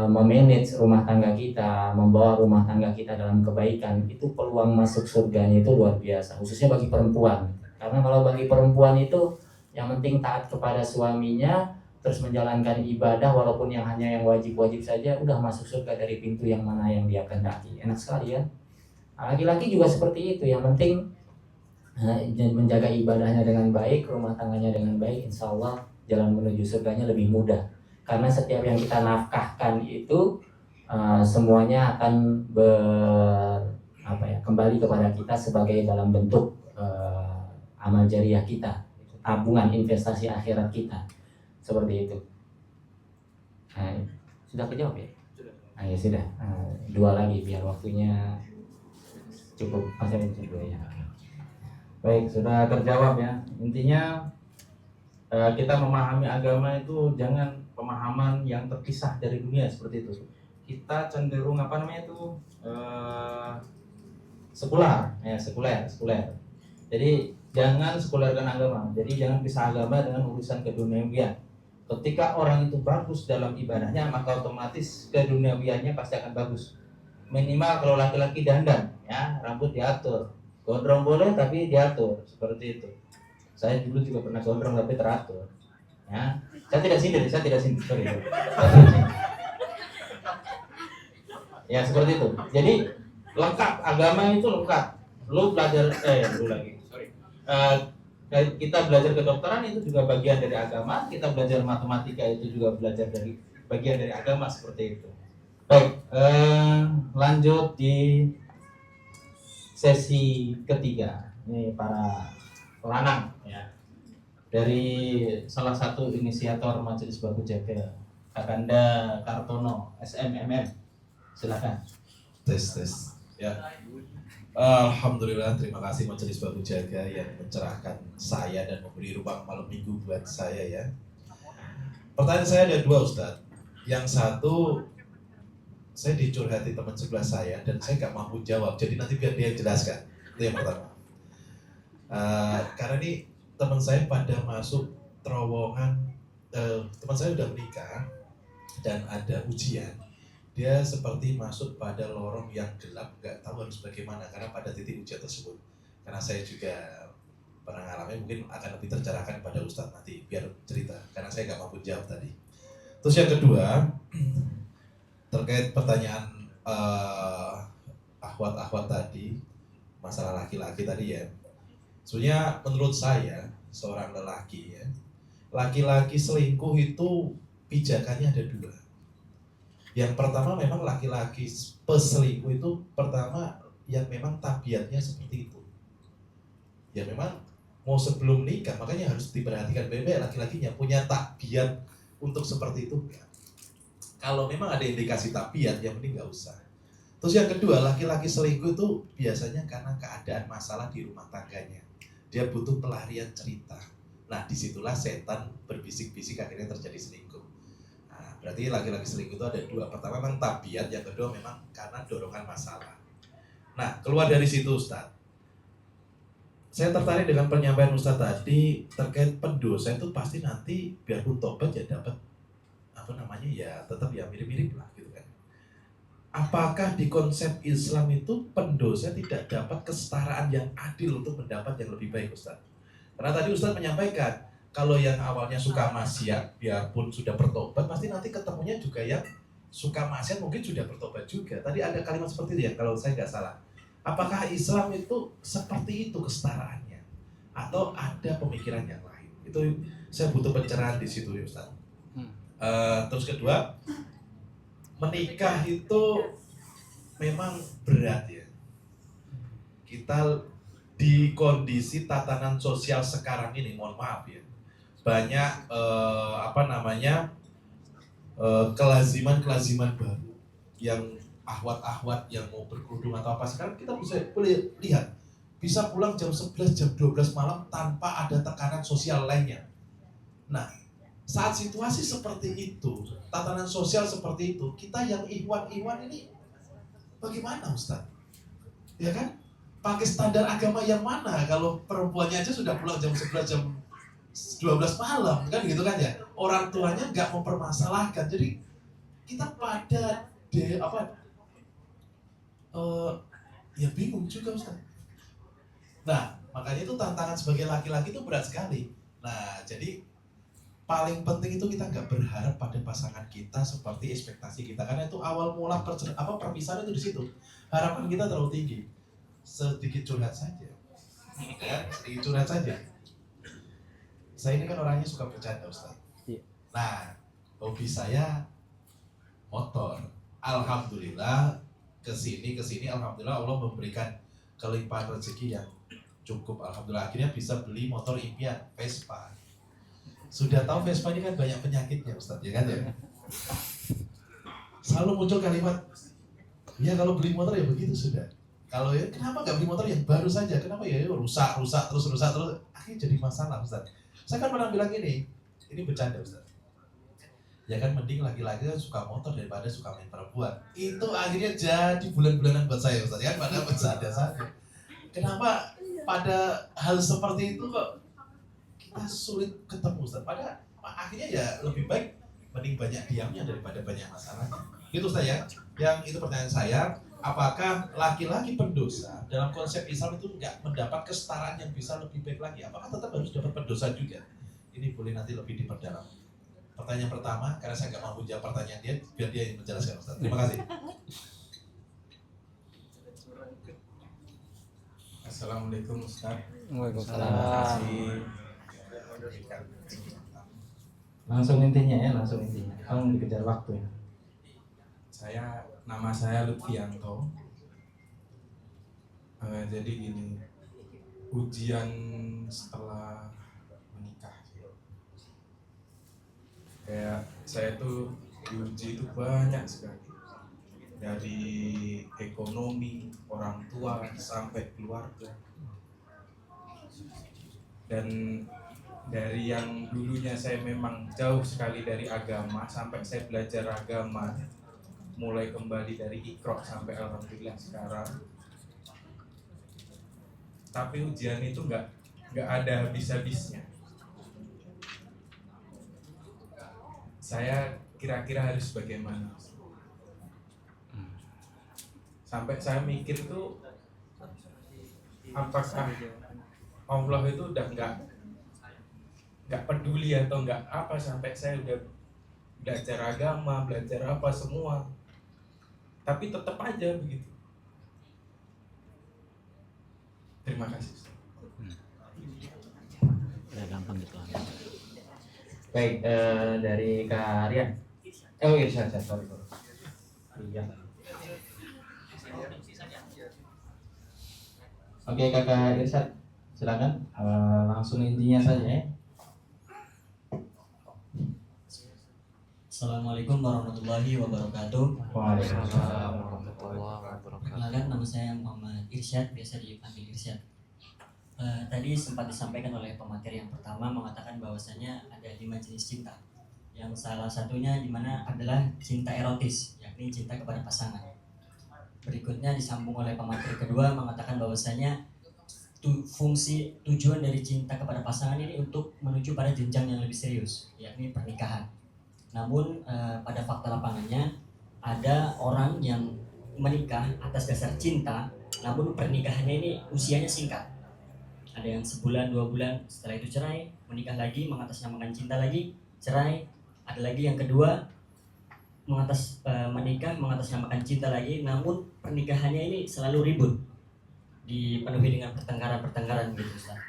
memanage rumah tangga kita, membawa rumah tangga kita dalam kebaikan, itu peluang masuk surganya itu luar biasa, khususnya bagi perempuan. Karena kalau bagi perempuan itu yang penting taat kepada suaminya, terus menjalankan ibadah walaupun yang hanya yang wajib-wajib saja, udah masuk surga dari pintu yang mana yang dia kehendaki. Enak sekali ya. Laki-laki juga seperti itu, yang penting menjaga ibadahnya dengan baik, rumah tangganya dengan baik, insya Allah jalan menuju surganya lebih mudah. Karena setiap yang kita nafkahkan itu semuanya akan kembali kepada kita sebagai dalam bentuk amal jariah kita, tabungan investasi akhirat kita, seperti itu. Nah, sudah kejawab ya? Ya sudah, dua lagi biar waktunya cukup. Masih ada dua ya. Baik, sudah terjawab ya. Intinya kita memahami agama itu jangan pemahaman yang terpisah dari dunia seperti itu. Kita cenderung apa namanya itu sekuler. Jadi jangan sekulerkan agama. Jadi jangan pisah agama dengan urusan keduniawian. Ketika orang itu bagus dalam ibadahnya, maka otomatis keduniawiannya pasti akan bagus. Minimal kalau laki-laki dandan, ya rambut diatur, gondrong boleh tapi diatur seperti itu. Saya dulu juga pernah gondrong tapi teratur. Ya, saya tidak sindir, sorry. Ya seperti itu. Jadi lengkap, agama itu lengkap. Lu belajar, kita belajar kedokteran itu juga bagian dari agama. Kita belajar matematika itu juga bagian dari agama seperti itu. Baik, lanjut di sesi ketiga. Ini para pelanang ya. Dari salah satu inisiator Majelis Baku Jaga, Kakanda Kartono, SMMM. Silakan. Tes. Ya. Alhamdulillah, terima kasih Majelis Baku Jaga yang mencerahkan saya dan memberi ruang malam minggu buat saya ya. Pertanyaan saya ada dua, Ustadz. Yang satu, saya dicurhati teman sebelah saya dan saya nggak mampu jawab, jadi nanti biar dia jelaskan. Itu yang pertama. Karena ini teman saya pada masuk terowongan, teman saya udah menikah dan ada ujian. Dia seperti masuk pada lorong yang gelap, nggak tahu harus bagaimana karena pada titik ujian tersebut. Karena saya juga pernah ngalamin, mungkin akan lebih tercerahkan pada Ustadz nanti biar cerita, karena saya nggak mampu jawab tadi. Terus yang kedua, terkait pertanyaan akhwat tadi, masalah laki-laki tadi ya. Sebenarnya menurut saya, seorang lelaki ya, laki-laki selingkuh itu pijakannya ada dua. Yang pertama memang laki-laki peselingkuh itu pertama yang memang tabiatnya seperti itu. Ya memang mau sebelum nikah, makanya harus diperhatikan baik-baik laki-lakinya punya tabiat untuk seperti itu. Kalau memang ada indikasi tabiat, yang penting nggak usah. Terus yang kedua, laki-laki selingkuh itu biasanya karena keadaan masalah di rumah tangganya. Dia butuh pelarian cerita. Nah disitulah setan berbisik-bisik akhirnya terjadi selingkuh. Berarti laki-laki selingkuh itu ada dua. Pertama memang tabiat, yang kedua memang karena dorongan masalah. Nah, keluar dari situ Ustadz, saya tertarik dengan penyampaian Ustadz tadi terkait pendosa itu pasti nanti biarpun tobat ya dapat ya tetap ya mirip-mirip lah gitu kan. Apakah di konsep Islam itu pendosa tidak dapat kesetaraan yang adil untuk mendapat yang lebih baik Ustadz? Karena tadi Ustadz menyampaikan kalau yang awalnya suka maksiat, biarpun sudah bertobat, pasti nanti ketemunya juga yang suka maksiat mungkin sudah bertobat juga. Tadi ada kalimat seperti itu ya, kalau saya nggak salah. Apakah Islam itu seperti itu kesetaraannya? Atau ada pemikiran yang lain? Itu saya butuh pencerahan di situ ya Ustaz. Terus kedua, menikah itu memang berat ya. Kita di kondisi tatanan sosial sekarang ini, mohon maaf ya, banyak kelaziman baru yang ahwat yang mau berkerudung atau apa. Sekarang kita boleh lihat bisa pulang jam 11, jam 12 malam tanpa ada tekanan sosial lainnya. Nah, saat situasi seperti itu, tatanan sosial seperti itu, kita yang ikhwan ini bagaimana Ustaz? Ya kan? Pakai standar agama yang mana kalau perempuannya aja sudah pulang jam 11, jam 12 malam kan gitu kan ya, orang tuanya nggak mempermasalahkan, jadi kita pada ya bingung juga Ustaz. Nah makanya itu tantangan sebagai laki-laki itu berat sekali. Nah jadi paling penting itu kita nggak berharap pada pasangan kita seperti ekspektasi kita, karena itu awal mula perpisahan itu di situ. Harapan kita terlalu tinggi. Sedikit curhat saja ya, saya ini kan orangnya suka bercanda Ustaz. Nah hobi saya motor. Alhamdulillah kesini alhamdulillah Allah memberikan kelimpahan rezeki yang cukup. Alhamdulillah akhirnya bisa beli motor impian Vespa. Sudah tahu Vespa ini kan banyak penyakitnya Ustaz ya kan ya. selalu muncul kalimat, ya kalau beli motor ya begitu sudah. Kalau ya kenapa nggak beli motor yang baru saja? Kenapa ya rusak terus, akhirnya jadi masalah Ustaz. Saya kan pernah bilang ini bercanda Ustaz. Ya kan mending laki-laki kan suka motor daripada suka main perempuan. Itu akhirnya jadi bulan-bulanan buat saya Ustaz, kan pada bercanda saja. Kenapa pada hal seperti itu kok kita sulit ketemu Ustaz? Pada akhirnya ya lebih baik mending banyak diamnya daripada banyak masalahnya. Gitu Ustaz ya. Yang itu pertanyaan saya, apakah laki-laki pendosa dalam konsep Islam itu nggak mendapat kesetaraan yang bisa lebih baik lagi? Apakah tetap harus dapat pendosa juga? Ini boleh nanti lebih diperdalam. Pertanyaan pertama, karena saya nggak mampu jawab pertanyaan dia, biar dia yang menjelaskan Ustaz. Terima kasih. Assalamualaikum Ustaz. Waalaikumsalam. Langsung intinya, kamu dikejar waktu ya. Nama saya Lutfianto. Jadi gini, ujian setelah menikah. Kayak saya tuh diuji itu banyak sekali. Dari ekonomi, orang tua, sampai keluarga. Dan dari yang dulunya saya memang jauh sekali dari agama, sampai saya belajar agama, mulai kembali dari Iqra sampai alhamdulillah sekarang. Tapi ujian itu nggak ada habis-habisnya. Saya kira-kira harus bagaimana? Sampai saya mikir tuh, apakah Allah itu udah nggak peduli atau nggak apa, sampai saya udah belajar agama, belajar apa semua, tapi tetap aja begitu. Terima kasih. Udah gampang gitu. Baik, dari Kak Rian. Oh iya, sorry. Iya. Oke, Kakak Irsyad, silakan langsung intinya saja ya. Assalamualaikum warahmatullahi wabarakatuh. Waalaikumsalam. Perkenalkan, nama saya Muhammad Irsyad, biasa dipanggil Irsyad. Tadi sempat disampaikan oleh pemateri yang pertama mengatakan bahwasanya ada 5 jenis cinta. Yang salah satunya dimana adalah cinta erotis, yakni cinta kepada pasangan. Berikutnya disambung oleh pemateri kedua mengatakan bahwasanya fungsi tujuan dari cinta kepada pasangan ini untuk menuju pada jenjang yang lebih serius, yakni pernikahan. Namun pada fakta lapangannya ada orang yang menikah atas dasar cinta, namun pernikahannya ini usianya singkat. Ada yang sebulan, 2 bulan, setelah itu cerai, menikah lagi, mengatasnamakan cinta lagi, cerai. Ada lagi yang kedua, menikah, mengatasnamakan cinta lagi, namun pernikahannya ini selalu ribut, dipenuhi dengan pertengkaran gitu Ustaz.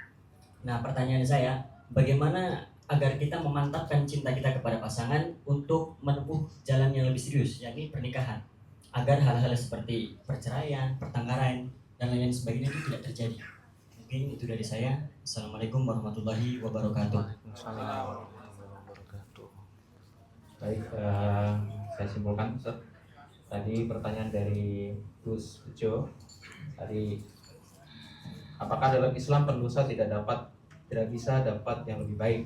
Nah, pertanyaan saya, bagaimana agar kita memantapkan cinta kita kepada pasangan untuk menempuh jalan yang lebih serius, yakni pernikahan, agar hal-hal seperti perceraian, pertengkaran, dan lain sebagainya itu tidak terjadi. Mungkin itu dari saya. Assalamualaikum warahmatullahi wabarakatuh. Waalaikumsalam warahmatullahi wabarakatuh. Baik, saya simpulkan Ustaz. Tadi pertanyaan dari Gus Bejo. Tadi, apakah dalam Islam pendosa tidak bisa dapat yang lebih baik?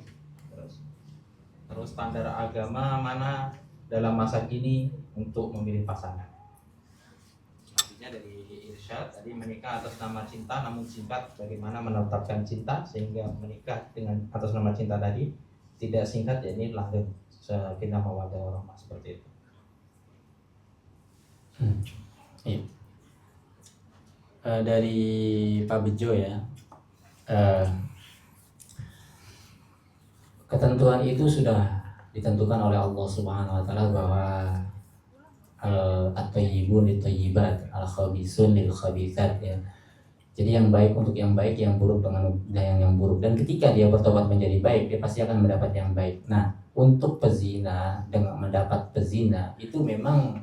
Terus standar agama mana dalam masa kini untuk memilih pasangan? Selanjutnya dari Irsyad, tadi menikah atas nama cinta namun singkat, bagaimana menetapkan cinta sehingga menikah dengan atas nama cinta tadi tidak singkat, ya ini langgeng sakinah mawaddah warahmah seperti itu. Iya. Dari Pak Bejo ya, ketentuan itu sudah ditentukan oleh Allah Subhanahu wa taala bahwa at-thayyibun lit-thayyibat, al-khabisun lil-khabitsat ya. Jadi yang baik untuk yang baik, yang buruk dengan yang buruk, dan ketika dia bertobat menjadi baik, dia pasti akan mendapat yang baik. Nah, untuk pezina dengan mendapat pezina itu memang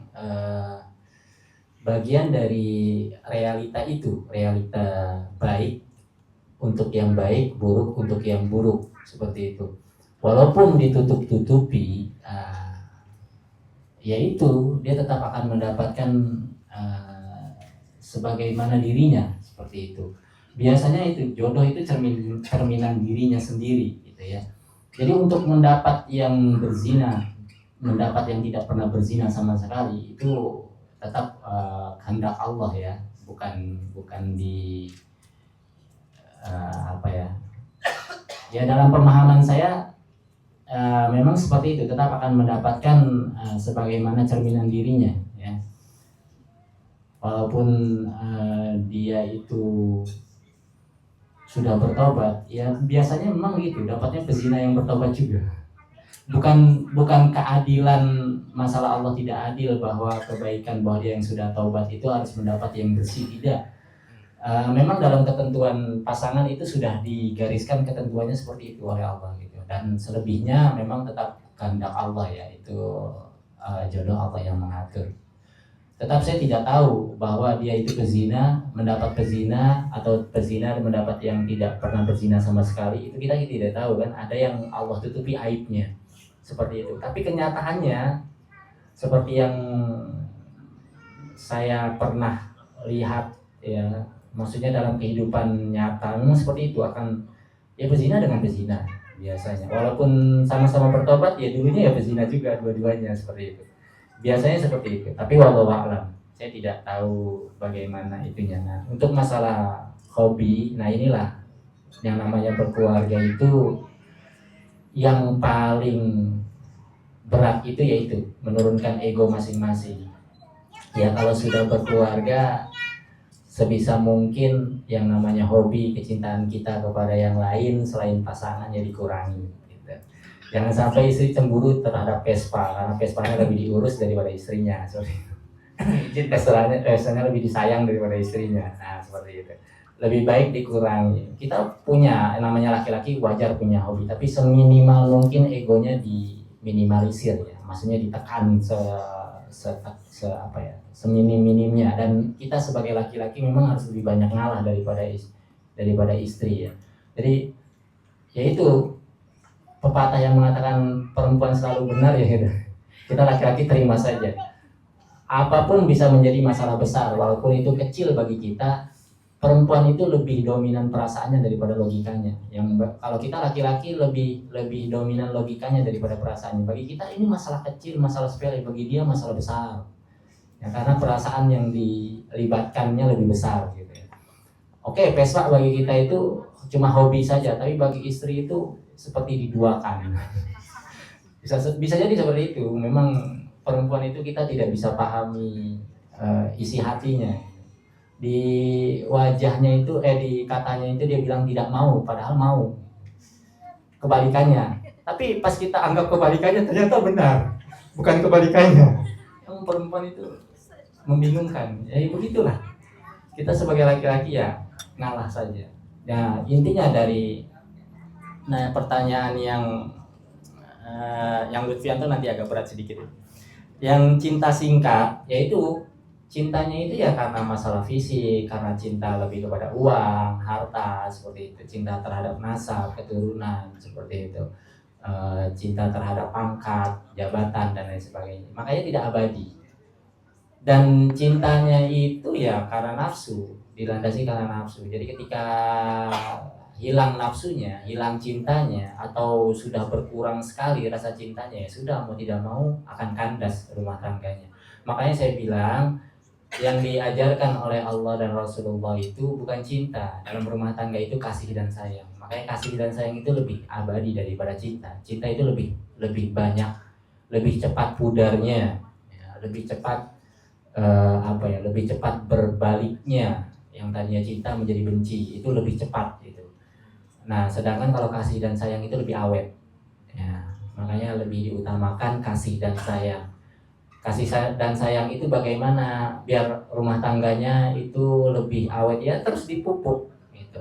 bagian dari realita itu, realita baik untuk yang baik, buruk untuk yang buruk, seperti itu. Walaupun ditutup-tutupi, yaitu dia tetap akan mendapatkan sebagaimana dirinya, seperti itu. Biasanya itu jodoh itu cerminan dirinya sendiri gitu ya. Jadi untuk mendapat yang berzina, mendapat yang tidak pernah berzina sama sekali, itu tetap kehendak Allah ya, bukan di apa ya. Ya dalam pemahaman saya memang seperti itu, tetap akan mendapatkan sebagaimana cerminan dirinya ya. Walaupun dia itu sudah bertobat, ya biasanya memang gitu, dapatnya pezina yang bertobat juga. Bukan keadilan, masalah Allah tidak adil bahwa kebaikan bahwa dia yang sudah taubat itu harus mendapat yang bersih, tidak. Memang dalam ketentuan pasangan itu sudah digariskan ketentuannya seperti itu oleh Allah gitu. Dan selebihnya memang tetap kehendak Allah ya, itu jodoh Allah yang mengatur. Tetap saya tidak tahu bahwa dia itu pezina, mendapat pezina, atau pezina mendapat yang tidak pernah berzina sama sekali. Itu kita tidak tahu kan, ada yang Allah tutupi aibnya seperti itu. Tapi kenyataannya seperti yang saya pernah lihat ya, maksudnya dalam kehidupan nyata memang seperti itu, akan ya pezina dengan pezina biasanya. Walaupun sama-sama bertobat ya dulunya ya pezina juga dua-duanya, seperti itu. Biasanya seperti itu. Tapi wallahu a'lam, saya tidak tahu bagaimana itunya. Nah, untuk masalah hobi, nah inilah yang namanya berkeluarga itu yang paling berat itu, yaitu menurunkan ego masing-masing. Ya kalau sudah berkeluarga, sebisa mungkin yang namanya hobi, kecintaan kita kepada yang lain selain pasangan ya dikurangi gitu. Jangan sampai istri cemburu terhadap Vespa, karena Vespanya lebih diurus daripada istrinya, Vespanya lebih disayang daripada istrinya. Nah seperti itu, lebih baik dikurangi. Kita punya, namanya laki-laki wajar punya hobi, tapi seminimal mungkin egonya diminimalisir ya, maksudnya ditekan seminim-minimnya. Dan kita sebagai laki-laki memang harus lebih banyak ngalah daripada istri ya. Jadi ya itu pepatah yang mengatakan perempuan selalu benar ya gitu. Kita laki-laki terima saja. Apapun bisa menjadi masalah besar, walaupun itu kecil bagi kita, perempuan itu lebih dominan perasaannya daripada logikanya. Yang kalau kita laki-laki lebih dominan logikanya daripada perasaannya. Bagi kita ini masalah kecil, masalah sepele, bagi dia masalah besar. Ya, karena perasaan yang dilibatkannya lebih besar gitu ya. Oke, Vespa bagi kita itu cuma hobi saja, tapi bagi istri itu seperti diduakan. Bisa jadi seperti itu. Memang perempuan itu kita tidak bisa pahami isi hatinya. Di wajahnya itu di katanya itu dia bilang tidak mau, padahal mau. Kebalikannya. Tapi pas kita anggap kebalikannya ternyata benar, bukan kebalikannya. Yang perempuan itu membingungkan. Ya begitulah. Kita sebagai laki-laki ya ngalah saja. Nah, intinya dari pertanyaan yang Lutfianto nanti agak berat sedikit. Yang cinta singkat, yaitu cintanya itu ya karena masalah fisik, karena cinta lebih kepada uang, harta, seperti itu. Cinta terhadap nasab, keturunan, seperti itu. Cinta terhadap pangkat, jabatan, dan lain sebagainya. Makanya tidak abadi. Dan cintanya itu ya karena nafsu, dilandasi karena nafsu. Jadi ketika hilang nafsunya, hilang cintanya, atau sudah berkurang sekali rasa cintanya, ya sudah, mau tidak mau akan kandas rumah tangganya. Makanya saya bilang yang diajarkan oleh Allah dan Rasulullah itu bukan cinta. Dalam rumah tangga itu kasih dan sayang. Makanya kasih dan sayang itu lebih abadi daripada cinta. Cinta itu lebih banyak, lebih cepat pudarnya, ya, lebih cepat lebih cepat berbaliknya. Yang tadinya cinta menjadi benci itu lebih cepat gitu. Nah, sedangkan kalau kasih dan sayang itu lebih awet. Ya, makanya lebih diutamakan kasih dan sayang. Kasih dan sayang itu bagaimana biar rumah tangganya itu lebih awet, ya terus dipupuk gitu.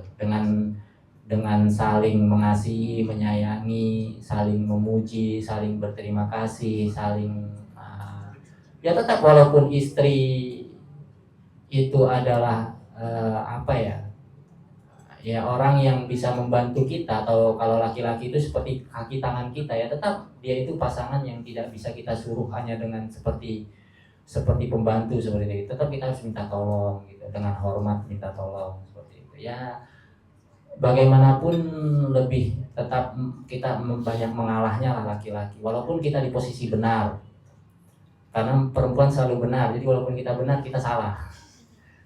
Dengan saling mengasihi, menyayangi, saling memuji, saling berterima kasih, saling ya tetap walaupun istri itu adalah ya orang yang bisa membantu kita, atau kalau laki-laki itu seperti kaki tangan kita ya, tetap dia itu pasangan yang tidak bisa kita suruh hanya dengan seperti pembantu seperti itu. Tetap kita harus minta tolong gitu, dengan hormat minta tolong seperti itu ya. Bagaimanapun lebih tetap kita banyak mengalahnya lah laki-laki, walaupun kita di posisi benar, karena perempuan selalu benar. Jadi walaupun kita benar kita salah,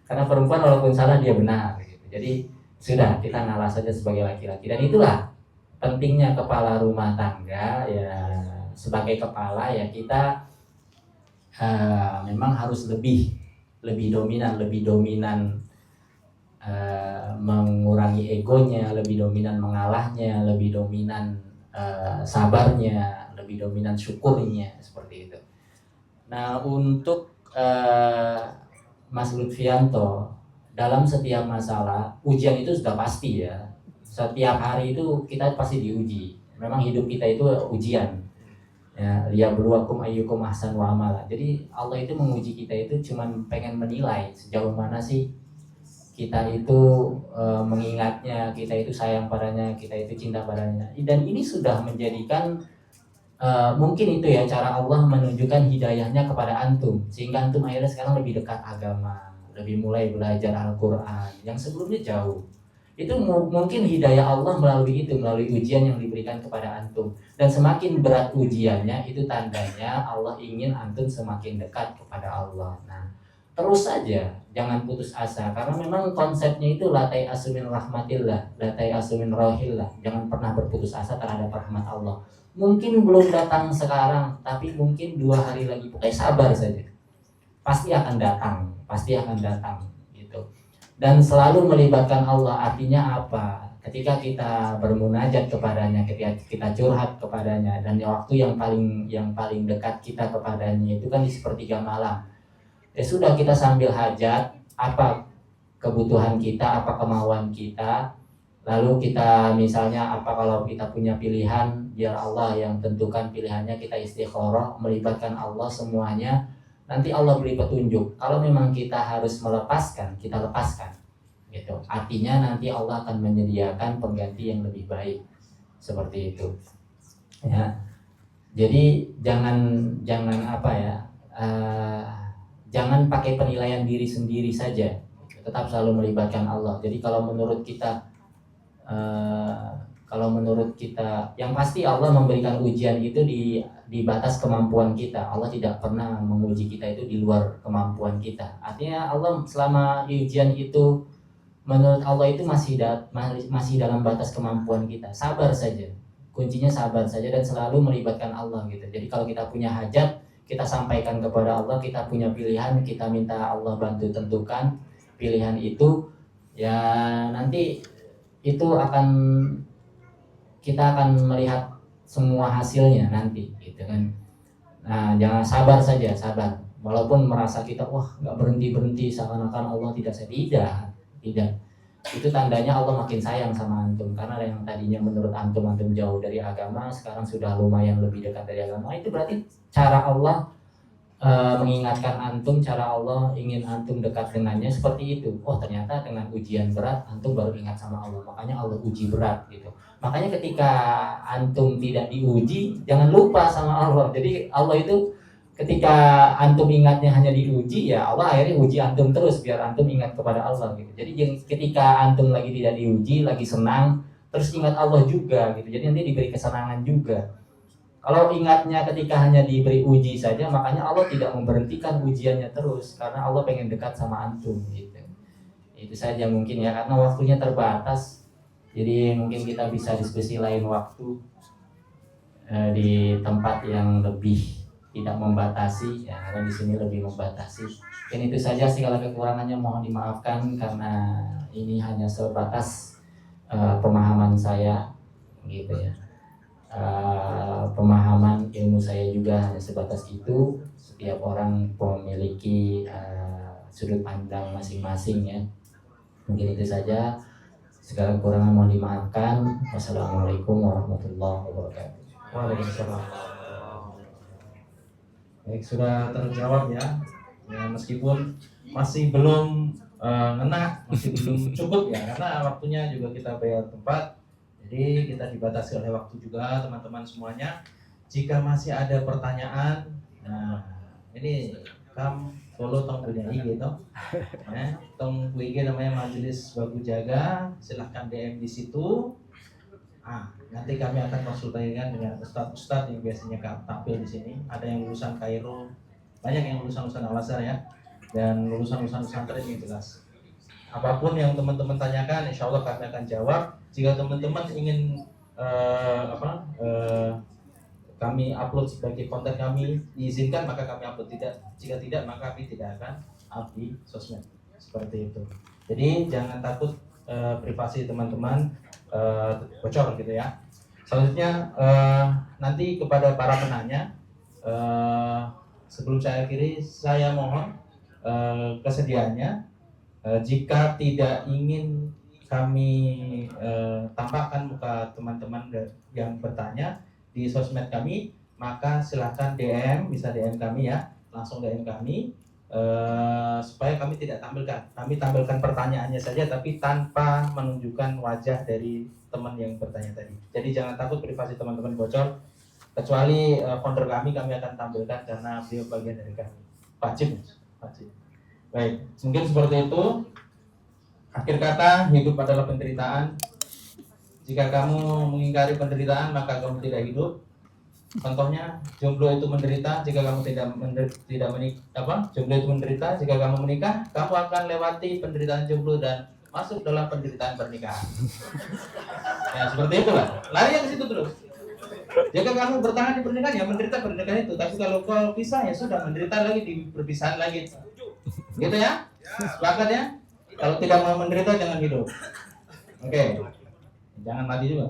karena perempuan walaupun salah dia benar gitu. Jadi sudah, kita ngalah saja sebagai laki-laki. Dan itulah pentingnya kepala rumah tangga ya. Sebagai kepala ya kita memang harus lebih dominan mengurangi egonya, lebih dominan mengalahnya, lebih dominan sabarnya, lebih dominan syukurnya, seperti itu. Nah, untuk Mas Lutfianto, dalam setiap masalah ujian itu sudah pasti ya. Setiap hari itu kita pasti diuji. Memang hidup kita itu ujian. Ya, liyabluwakum ayyukum ahsanu amala. Jadi Allah itu menguji kita itu cuman pengen menilai sejauh mana sih kita itu mengingatnya, kita itu sayang padanya, kita itu cinta padanya. Dan ini sudah menjadikan mungkin itu ya cara Allah menunjukkan hidayahnya kepada antum, sehingga antum akhirnya sekarang lebih dekat agama, lebih mulai belajar Al-Quran yang sebelumnya jauh. Itu mungkin hidayah Allah melalui ujian yang diberikan kepada antum. Dan semakin berat ujiannya, itu tandanya Allah ingin antum semakin dekat kepada Allah. Nah, terus saja, jangan putus asa, karena memang konsepnya itu latai asumin rahmatillah, latai asumin rohillah. Jangan pernah berputus asa terhadap rahmat Allah. Mungkin belum datang sekarang, tapi mungkin 2 hari lagi. Pokoknya sabar saja, pasti akan datang gitu. Dan selalu melibatkan Allah. Artinya apa? Ketika kita bermunajat kepadanya, ketika kita curhat kepadanya, dan waktu yang paling dekat kita kepadanya itu kan di sepertiga malam. Ya sudah, kita sambil hajat, apa kebutuhan kita, apa kemauan kita, lalu kita misalnya apa kalau kita punya pilihan, biar Allah yang tentukan pilihannya, kita istikharah, melibatkan Allah semuanya, nanti Allah beri petunjuk. Kalau memang kita harus melepaskan, kita lepaskan gitu. Artinya nanti Allah akan menyediakan pengganti yang lebih baik, seperti itu ya. Jadi jangan apa ya, jangan pakai penilaian diri sendiri saja, tetap selalu melibatkan Allah. Jadi kalau menurut kita yang pasti Allah memberikan ujian itu di batas kemampuan kita. Allah tidak pernah menguji kita itu di luar kemampuan kita. Artinya Allah selama ujian itu menurut Allah itu masih dalam batas kemampuan kita. Sabar saja, kuncinya sabar saja, dan selalu melibatkan Allah gitu. Jadi kalau kita punya hajat, kita sampaikan kepada Allah. Kita punya pilihan, kita minta Allah bantu tentukan pilihan itu ya. Nanti itu kita akan melihat semua hasilnya nanti gitu kan. Nah, jangan, sabar saja, sabar. Walaupun merasa kita wah nggak berhenti seakan-akan Allah tidak. Itu tandanya Allah makin sayang sama antum, karena yang tadinya menurut antum jauh dari agama, sekarang sudah lumayan lebih dekat dari agama. Itu berarti cara Allah mengingatkan antum, cara Allah ingin antum dekat dengannya seperti itu. Oh, ternyata dengan ujian berat antum baru ingat sama Allah, makanya Allah uji berat gitu. Makanya ketika antum tidak diuji, jangan lupa sama Allah. Jadi Allah itu ketika antum ingatnya hanya diuji, ya Allah akhirnya uji antum terus biar antum ingat kepada Allah gitu. Jadi ketika antum lagi tidak diuji, lagi senang, terus ingat Allah juga gitu. Jadi nanti diberi kesenangan juga. Kalau ingatnya ketika hanya diberi uji saja, makanya Allah tidak memberhentikan ujiannya terus, karena Allah pengen dekat sama antum gitu. Itu saja mungkin ya, karena waktunya terbatas. Jadi mungkin kita bisa diskusi lain waktu di tempat yang lebih tidak membatasi ya, karena di sini lebih membatasi. Dan itu saja, segala kekurangannya mohon dimaafkan, karena ini hanya sebatas pemahaman saya gitu ya. Pemahaman ilmu saya juga hanya sebatas itu. Setiap orang memiliki sudut pandang masing-masing ya. Mungkin itu saja, segala kekurangan mohon dimaafkan. Wassalamualaikum warahmatullahi wabarakatuh. Waalaikumsalam. Baik, sudah terjawab ya. Ya, meskipun masih belum ngena, masih belum cukup ya, karena waktunya juga kita bayar tempat, jadi kita dibatasi oleh waktu juga teman-teman semuanya. Jika masih ada pertanyaan, nah ini kamu follow tong punya IG gitu, tong IG namanya Majelis Bagu Jaga, silahkan DM di situ. Nanti kami akan konsultasikan dengan ustadz-ustadz yang biasanya tampil di sini. Ada yang lulusan Kairo, banyak yang lulusan Al-Azhar ya, dan lulusan pesantren yang jelas. Apapun yang teman-teman tanyakan, insya Allah kami akan jawab. Jika teman-teman ingin kami upload sebagai konten kami diizinkan, maka kami upload. Jika tidak, maka kami tidak akan up di sosmed. Seperti itu. Jadi jangan takut privasi teman-teman bocor gitu ya. Selanjutnya nanti kepada para penanya, sebelum saya akhiri, saya mohon kesediaannya, jika tidak ingin kami tampakkan muka teman-teman yang bertanya di sosmed kami, maka silahkan DM, bisa DM kami ya, langsung DM kami, supaya kami tidak tampilkan. Kami tampilkan pertanyaannya saja, tapi tanpa menunjukkan wajah dari teman yang bertanya tadi. Jadi jangan takut privasi teman-teman bocor, kecuali founder kami akan tampilkan karena beliau bagian dari kami. Wajib. Baik, mungkin seperti itu. Akhir kata, hidup adalah penderitaan. Jika kamu mengingkari penderitaan, maka kamu tidak hidup. Contohnya, jomblo itu menderita jika kamu jomblo itu menderita jika kamu menikah, kamu akan lewati penderitaan jomblo dan masuk dalam penderitaan pernikahan. Ya seperti itulah. Lari ke situ terus. Jika kamu bertahan di pernikahan, ya menderita pernikahan itu. Tapi kalau kau pisah, ya sudah menderita lagi di perpisahan lagi. Gitu ya? Sepakat ya? Kalau tidak mau menderita, jangan hidup. Oke. Jangan mati juga.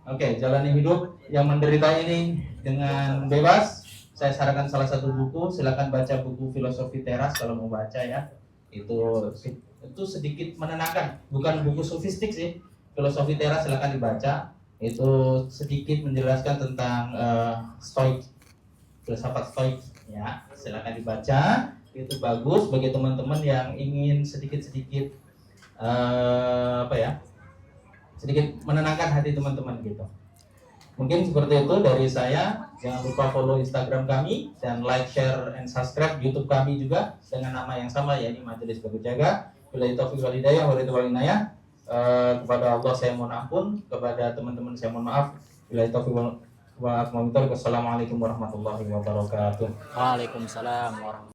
Oke, jalani hidup yang menderita ini dengan bebas. Saya sarankan salah satu buku, silakan baca buku Filosofi Teras kalau mau baca ya. Itu sedikit menenangkan, bukan buku sofistik sih. Filosofi Teras silakan dibaca. Itu sedikit menjelaskan tentang stoik, filsafat stoik ya. Silakan dibaca. Itu bagus bagi teman-teman yang ingin sedikit-sedikit sedikit menenangkan hati teman-teman gitu. Mungkin seperti itu dari saya. Jangan lupa follow Instagram kami dan like, share, and subscribe YouTube kami juga dengan nama yang sama, yaitu Majelis Bagu Jaga. Billahi taufiq wal hidayah wa ridwan wal inayah. Kepada Allah saya mohon ampun, kepada teman-teman saya mohon maaf. Billahi taufiq wal hidayah. Wassalamualaikum warahmatullahi wabarakatuh. Waalaikumsalam warahmatullahi wabarakatuh.